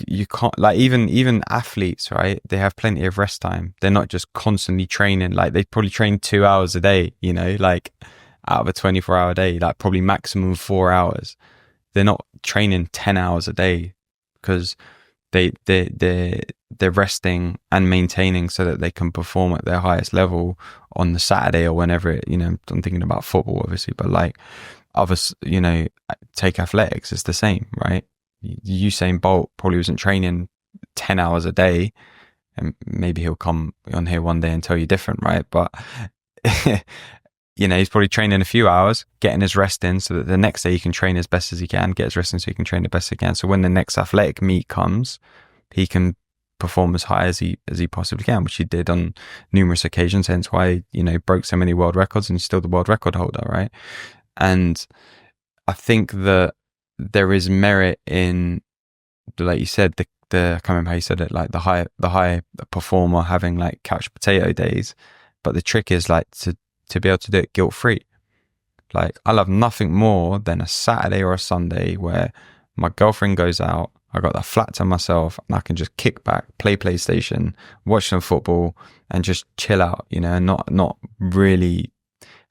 you can't, like, even athletes, right? They have plenty of rest time. They're not just constantly training. Like they probably train 2 hours a day, like out of a 24-hour day, like probably maximum 4 hours. They're not training 10 hours a day, because they're resting and maintaining so that they can perform at their highest level on the Saturday or whenever I'm thinking about football, obviously, but like others, take athletics, it's the same, right? Usain Bolt probably wasn't training 10 hours a day, and maybe he'll come on here one day and tell you different, right? But he's probably training a few hours, getting his rest in so that the next day he can train as best as he can, get his rest in so he can train the best he can. So when the next athletic meet comes, he can perform as high as he possibly can, which he did on numerous occasions, hence why, broke so many world records and he's still the world record holder, right? And I think that there is merit in, like you said, I can't remember how you said it, like the high performer having like couch potato days. But the trick is like to be able to do it guilt free. Like I love nothing more than a Saturday or a Sunday where my girlfriend goes out, I got that flat to myself, and I can just kick back, play PlayStation, watch some football, and just chill out, and not really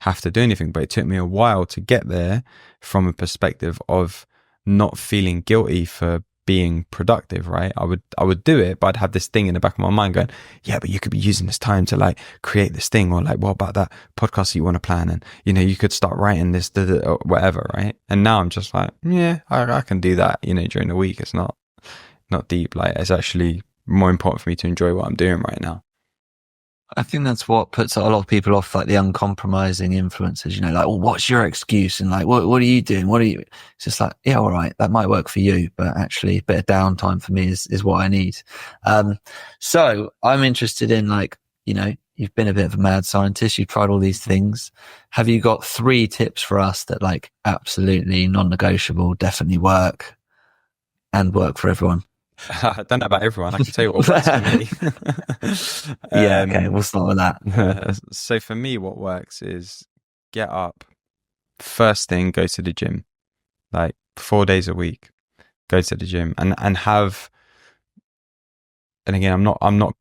have to do anything. But it took me a while to get there from a perspective of not feeling guilty for being productive, right? I would do it, but I'd have this thing in the back of my mind going, yeah, but you could be using this time to like create this thing, or like, what about that podcast that you want to plan? And, you could start writing this, or whatever, right? And now I'm just like, yeah, I can do that, during the week. It's not deep. Like, it's actually more important for me to enjoy what I'm doing right now. I think that's what puts a lot of people off, like the uncompromising influencers, like, well, what's your excuse? And like, what are you doing? It's just like, yeah, all right, that might work for you, but actually a bit of downtime for me is what I need. So I'm interested in, like, you've been a bit of a mad scientist. You've tried all these things. Have you got 3 tips for us that like absolutely non-negotiable, definitely work? and work for everyone? I don't know about everyone. I can tell you what works for me. Yeah, okay, we'll start with that. So for me, what works is get up, first thing, go to the gym, like 4 days a week, go to the gym and have, and again, I'm not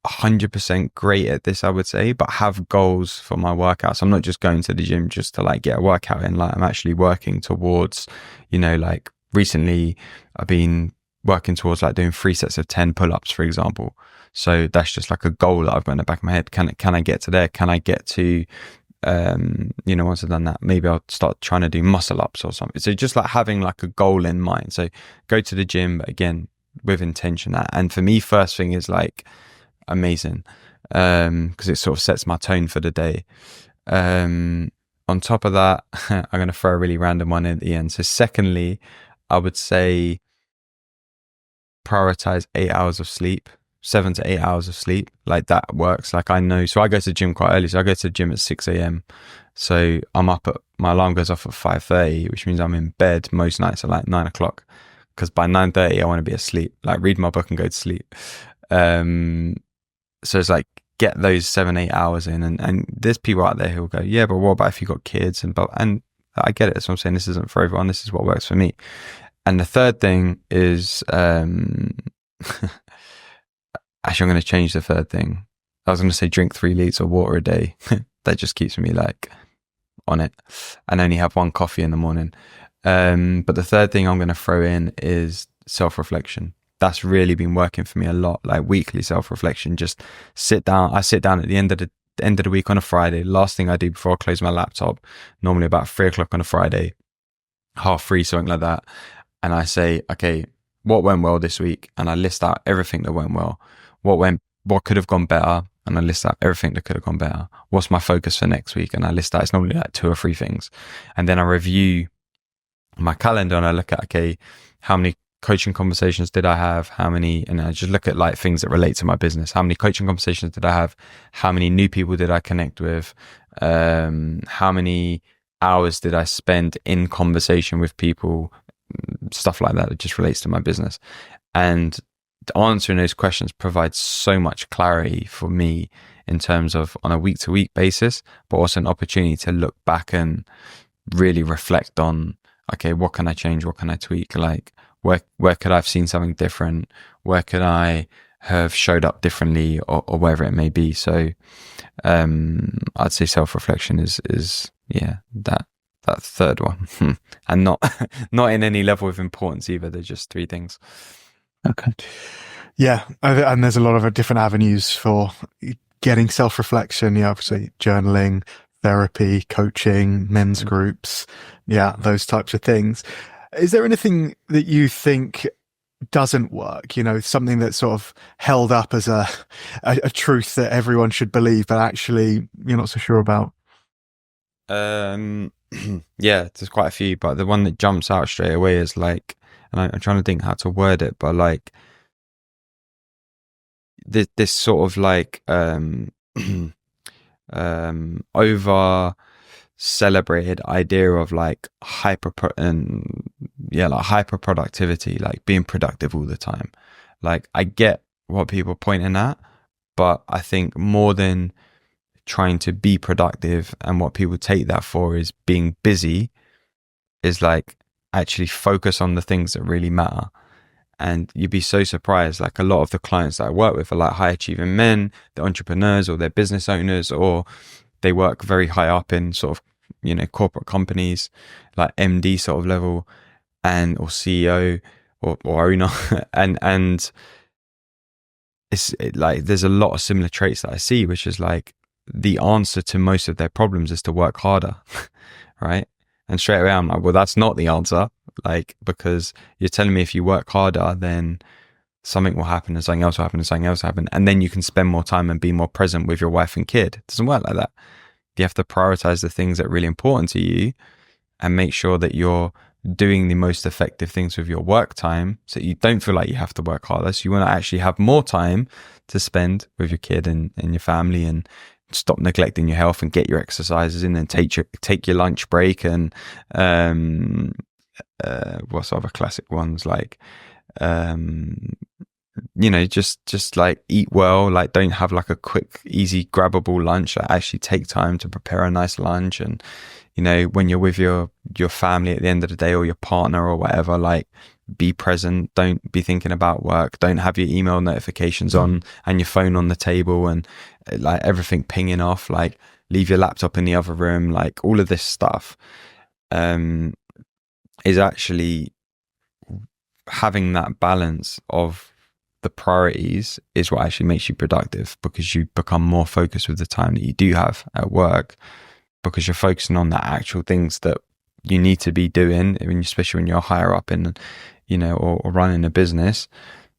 100% great at this, I would say, but have goals for my workouts. I'm not just going to the gym just to like get a workout in. Like I'm actually working towards, like recently I've been working towards like doing 3 sets of 10 pull-ups, for example. So that's just like a goal that I've got in the back of my head. Can I get to there? Can I get to, once I've done that, maybe I'll start trying to do muscle ups or something. So just like having like a goal in mind. So go to the gym, but again, with intention. And for me, first thing is like amazing, because it sort of sets my tone for the day. On top of that, I'm going to throw a really random one in at the end. So secondly, I would say prioritize 8 hours of sleep, 7 to 8 hours of sleep. Like that works. Like I know, so I go to the gym quite early. So I go to the gym at 6 a.m. So I'm up at, my alarm goes off at 5:30, which means I'm in bed most nights at like 9 o'clock. Because by 9:30, I want to be asleep, like read my book and go to sleep. So it's like, get those 7-8 hours in. And there's people out there who will go, yeah, but what about if you got kids? And I get it. So I'm saying this isn't for everyone. This is what works for me. And the third thing is, actually, I'm going to change the third thing. I was going to say drink 3 liters of water a day. That just keeps me like on it, and only have 1 coffee in the morning. But the third thing I'm going to throw in is self-reflection. That's really been working for me a lot, like weekly self-reflection. Just sit down. I sit down at the end of the week on a Friday. Last thing I do before I close my laptop, normally about 3 o'clock on a Friday, 3:30, something like that. And I say, okay, what went well this week? And I list out everything that went well. What could have gone better? And I list out everything that could have gone better. What's my focus for next week? And I list out, it's normally like 2 or 3 things. And then I review my calendar and I look at, okay, how many coaching conversations did I have? And I just look at like things that relate to my business. How many coaching conversations did I have? How many new people did I connect with? How many hours did I spend in conversation with people? Stuff like that just relates to my business. And answering those questions provides so much clarity for me in terms of on a week-to-week basis, but also an opportunity to look back and really reflect on, okay, what can I change? What can I tweak? Like where could I have seen something different? Where could I have showed up differently, or wherever it may be? So I'd say self-reflection is that third one. And not in any level of importance either. They're just 3 things. Okay. Yeah, and there's a lot of different avenues for getting self-reflection. Yeah, obviously journaling, therapy, coaching, men's groups. Yeah, those types of things. Is there anything that you think doesn't work? Something that's sort of held up as a truth that everyone should believe, but actually you're not so sure about? Yeah, there's quite a few, but the one that jumps out straight away is like, and I'm trying to think how to word it, but like this sort of like over celebrated idea of like hyper productivity, like being productive all the time. Like I get what people are pointing at, but I think more than trying to be productive, and what people take that for is being busy, is like actually focus on the things that really matter. And you'd be so surprised, like a lot of the clients that I work with are like high achieving men, they're entrepreneurs or they're business owners, or they work very high up in sort of, corporate companies, like MD sort of level, or CEO or owner. and it's like, there's a lot of similar traits that I see, which is like the answer to most of their problems is to work harder. Right. And straight away I'm like, well, that's not the answer. Like, because you're telling me if you work harder, then something will happen and something else will happen and something else will happen. And then you can spend more time and be more present with your wife and kid. It doesn't work like that. You have to prioritize the things that are really important to you and make sure that you're doing the most effective things with your work time, so you don't feel like you have to work harder. So you want to actually have more time to spend with your kid and your family, and stop neglecting your health and get your exercises in, and take your lunch break, and what's other classic ones, like Just like eat well, like don't have like a quick, easy, grabbable lunch. Like actually take time to prepare a nice lunch. And, when you're with your family at the end of the day, or your partner or whatever, like be present. Don't be thinking about work. Don't have your email notifications on and your phone on the table and like everything pinging off. Like leave your laptop in the other room. Like all of this stuff is actually having that balance of the priorities is what actually makes you productive, because you become more focused with the time that you do have at work, because you're focusing on the actual things that you need to be doing, especially when you're higher up in, or running a business,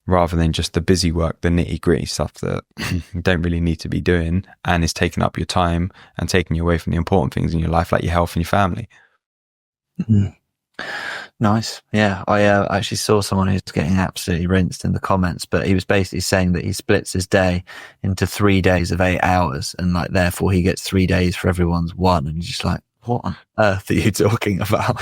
rather than just the busy work, the nitty gritty stuff that you don't really need to be doing and is taking up your time and taking you away from the important things in your life, like your health and your family. Mm. Nice. Yeah. I actually saw someone who's getting absolutely rinsed in the comments, but he was basically saying that he splits his day into 3 days of 8 hours, and like therefore he gets 3 days for everyone's one. And just like, what on earth are you talking about?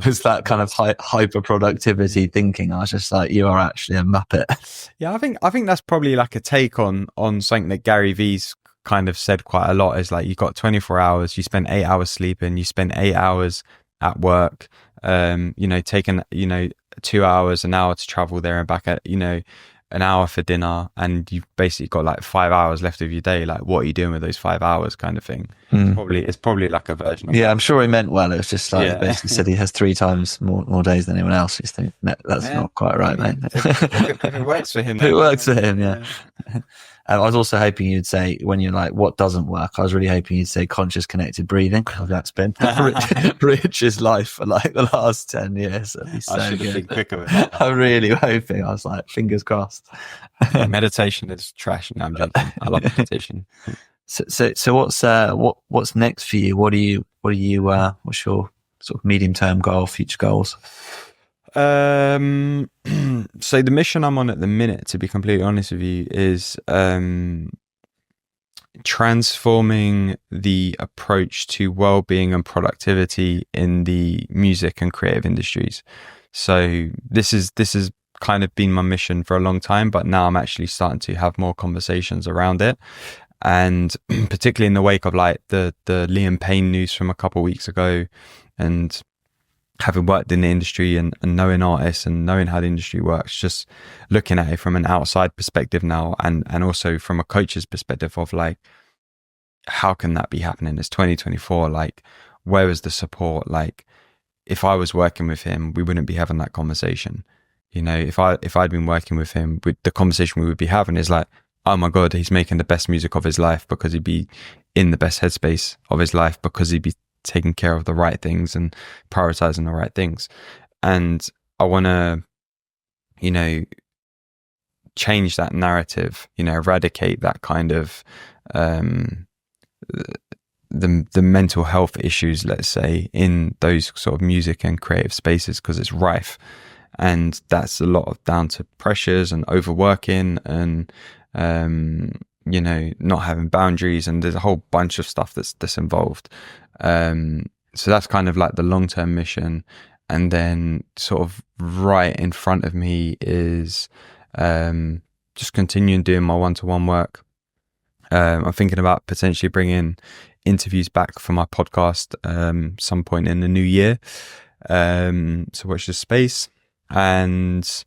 Was that kind of hyper productivity thinking? I was just like, you are actually a muppet. Yeah, I think that's probably like a take on something that Gary Vee's kind of said quite a lot, is like, you've got 24 hours, you spend 8 hours sleeping, you spend 8 hours at work, taking 2 hours, an hour to travel there and back, at an hour for dinner, and you've basically got like 5 hours left of your day. Like, what are you doing with those 5 hours, kind of thing? It's probably like a version of that. I'm sure he meant well. It was just like, he basically said he has 3 times more days than anyone else. You just think, no, that's not quite right, mate. If it works for him, it works for him. Yeah. I was also hoping you'd say, when you're like, what doesn't work, I was really hoping you'd say conscious connected breathing. That's been Rich's life for like the last 10 years. That'd be so I should have good. been quicker with that. I'm really hoping. I was like, fingers crossed. Meditation is trash. No, I'm joking. I love meditation. So what's next for you? What's your sort of medium term goal, future goals? So the mission I'm on at the minute, to be completely honest with you, is transforming the approach to well-being and productivity in the music and creative industries. So this is kind of been my mission for a long time, but now I'm actually starting to have more conversations around it. And particularly in the wake of like the Liam Payne news from a couple of weeks ago, and having worked in the industry and knowing artists and knowing how the industry works, just looking at it from an outside perspective now, and also from a coach's perspective of like, how can that be happening? It's 2024. Like, where is the support? Like, if I was working with him, we wouldn't be having that conversation. If I'd been working with him, the conversation we would be having is like, oh my God, he's making the best music of his life, because he'd be in the best headspace of his life, because he'd be taking care of the right things and prioritizing the right things. And I want to, change that narrative, eradicate that kind of, the mental health issues, let's say, in those sort of music and creative spaces, because it's rife. And that's a lot of down to pressures and overworking and, not having boundaries, and there's a whole bunch of stuff that's involved. So that's kind of like the long-term mission. And then sort of right in front of me is just continuing doing my one-to-one work. I'm thinking about potentially bringing interviews back for my podcast some point in the new year. So watch this space. And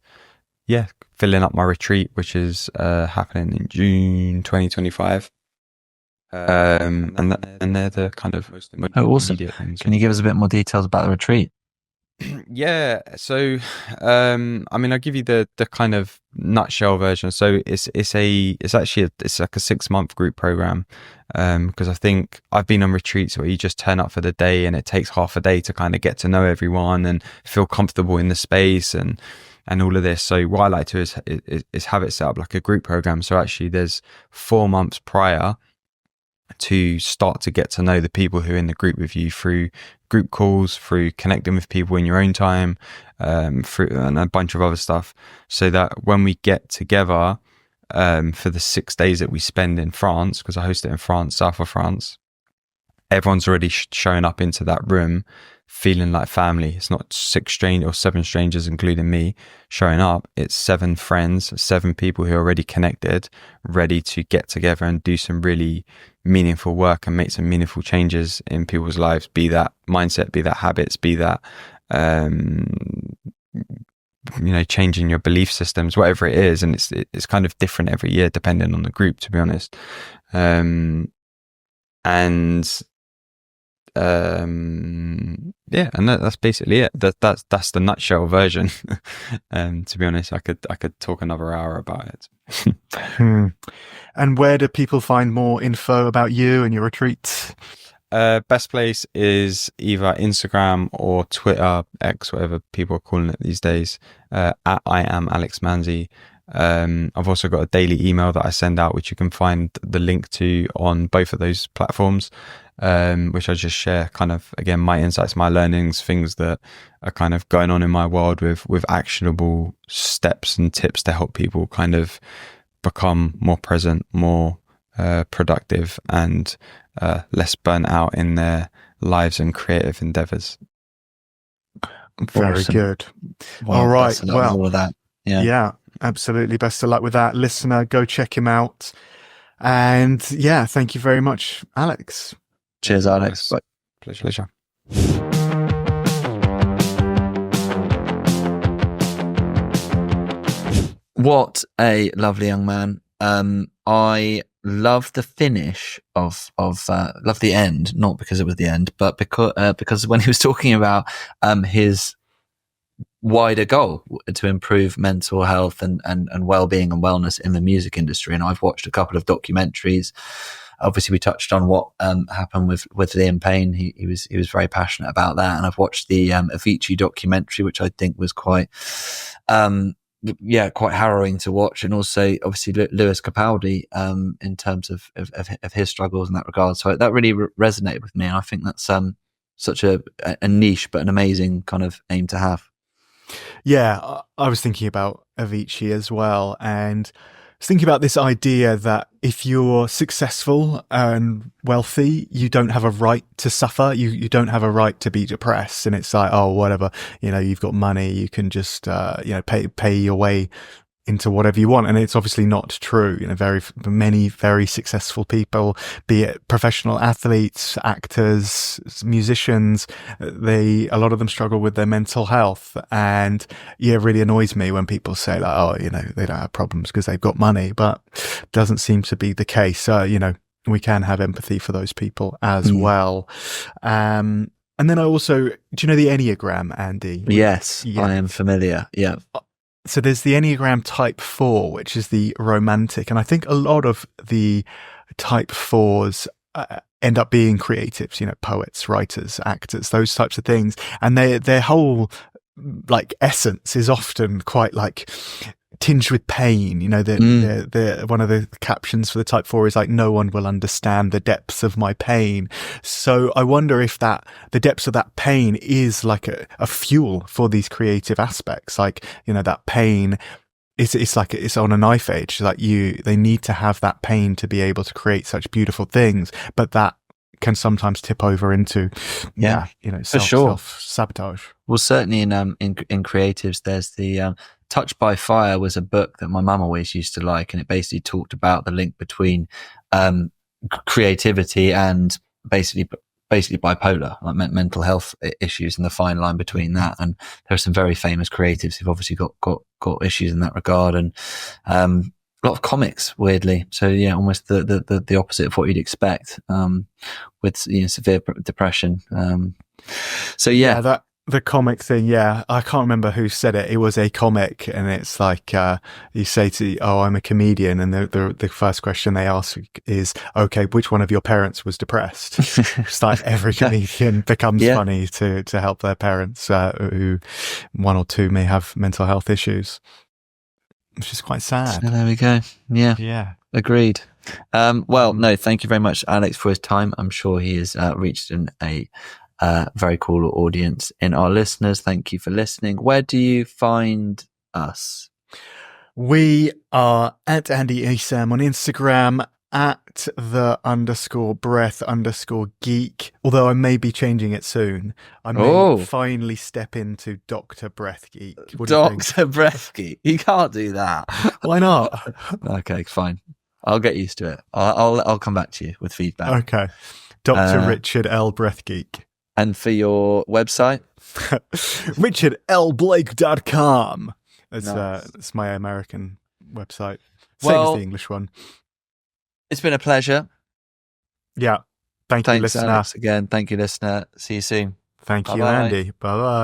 yeah, filling up my retreat, which is happening in June 2025. And they're the kind of most awesome things. Can you give us a bit more details about the retreat? Yeah, so I'll give you the kind of nutshell version. So it's like a 6-month group program, because I think I've been on retreats where you just turn up for the day and it takes half a day to kind of get to know everyone and feel comfortable in the space and all of this. So what I like to is have it set up like a group program. So actually there's 4 months prior to start to get to know the people who are in the group with you, through group calls, through connecting with people in your own time, through and a bunch of other stuff, so that when we get together for the 6 days that we spend in France, because I host it in France, south of France, everyone's already showing up into that room feeling like family. It's not 7 strangers, including me, showing up. It's 7 friends, 7 people who are already connected, ready to get together and do some really meaningful work and make some meaningful changes in people's lives, be that mindset, be that habits, be that changing your belief systems, whatever it is. And it's kind of different every year depending on the group, to be honest. And that's basically it. That's the nutshell version. To be honest, I could talk another hour about it. And where do people find more info about you and your retreats? Best place is either Instagram or Twitter, X, whatever people are calling it these days, at I am Alex Manzi. I've also got a daily email that I send out, which you can find the link to on both of those platforms, which I just share kind of, again, my insights, my learnings, things that are kind of going on in my world with actionable steps and tips to help people kind of become more present, more productive, and less burnt out in their lives and creative endeavors. Very Awesome. good. Well, all right. Well, all of that. Yeah, absolutely. Best of luck with that. Listener, go check him out. And yeah, thank you very much, Alex. Cheers, Alex. Bye. Pleasure. What a lovely young man. I love the finish of love the end, not because it was the end, but because when he was talking about his wider goal to improve mental health and well-being and wellness in the music industry. And I've watched a couple of documentaries. Obviously we touched on what happened with Liam Payne. He was very passionate about that. And I've watched the Avicii documentary, which I think was quite harrowing to watch. And also obviously Lewis Capaldi in terms of his struggles in that regard. So that really resonated with me. And I think that's such a niche but an amazing kind of aim to have. Yeah, I was thinking about Avicii as well, and I was thinking about this idea that if you're successful and wealthy, you don't have a right to suffer. You don't have a right to be depressed. And it's like, oh, whatever, you've got money, you can just pay your way into whatever you want. And it's obviously not true. Many very successful people, be it professional athletes, actors, musicians, a lot of them struggle with their mental health. And yeah, it really annoys me when people say like, oh, they don't have problems because they've got money, but doesn't seem to be the case. So, we can have empathy for those people as well. And then I also, do you know the Enneagram, Andy? Yes, yeah. I am familiar. Yeah. So there's the Enneagram type 4, which is the romantic. And I think a lot of the type 4s end up being creatives, poets, writers, actors, those types of things. And their whole essence is often quite tinged with pain. The one of the captions for the type 4 is no one will understand the depths of my pain. So I wonder if the depths of that pain is a fuel for these creative aspects. That pain it's on a knife edge. They need to have that pain to be able to create such beautiful things, but that can sometimes tip over into self-sabotage. Well, certainly in creatives, there's the Touched by Fire was a book that my mum always used to like, and it basically talked about the link between creativity and basically bipolar, mental health issues, and the fine line between that. And there are some very famous creatives who've obviously got issues in that regard, and a lot of comics, weirdly. So yeah, almost the opposite of what you'd expect with severe depression. The comic thing, yeah. I can't remember who said it. It was a comic, and it's you say I'm a comedian, and the first question they ask is, okay, which one of your parents was depressed? It's every comedian becomes funny to help their parents, who one or two may have mental health issues, which is quite sad. So there we go. Yeah. Agreed. No, thank you very much, Alex, for his time. I'm sure he has reached a very cool audience in our listeners. Thank you for listening. Where do you find us? We are at Andy Asam on Instagram, at _breath_geek. Although I may be changing it soon. I may finally step into Dr. Breath Geek. What do you think? Dr. Breath Geek. You can't do that. Why not? Okay, fine. I'll get used to it. I'll come back to you with feedback. Okay. Dr. Richard L. Breath Geek. And for your website? richardlblake.com. It's Nice. it's my American website. Same as the English one. It's been a pleasure. Yeah. Thanks, you, listener. Alex, again. Thank you, listener. See you soon. Thank you, Bye-bye. Andy. Bye-bye.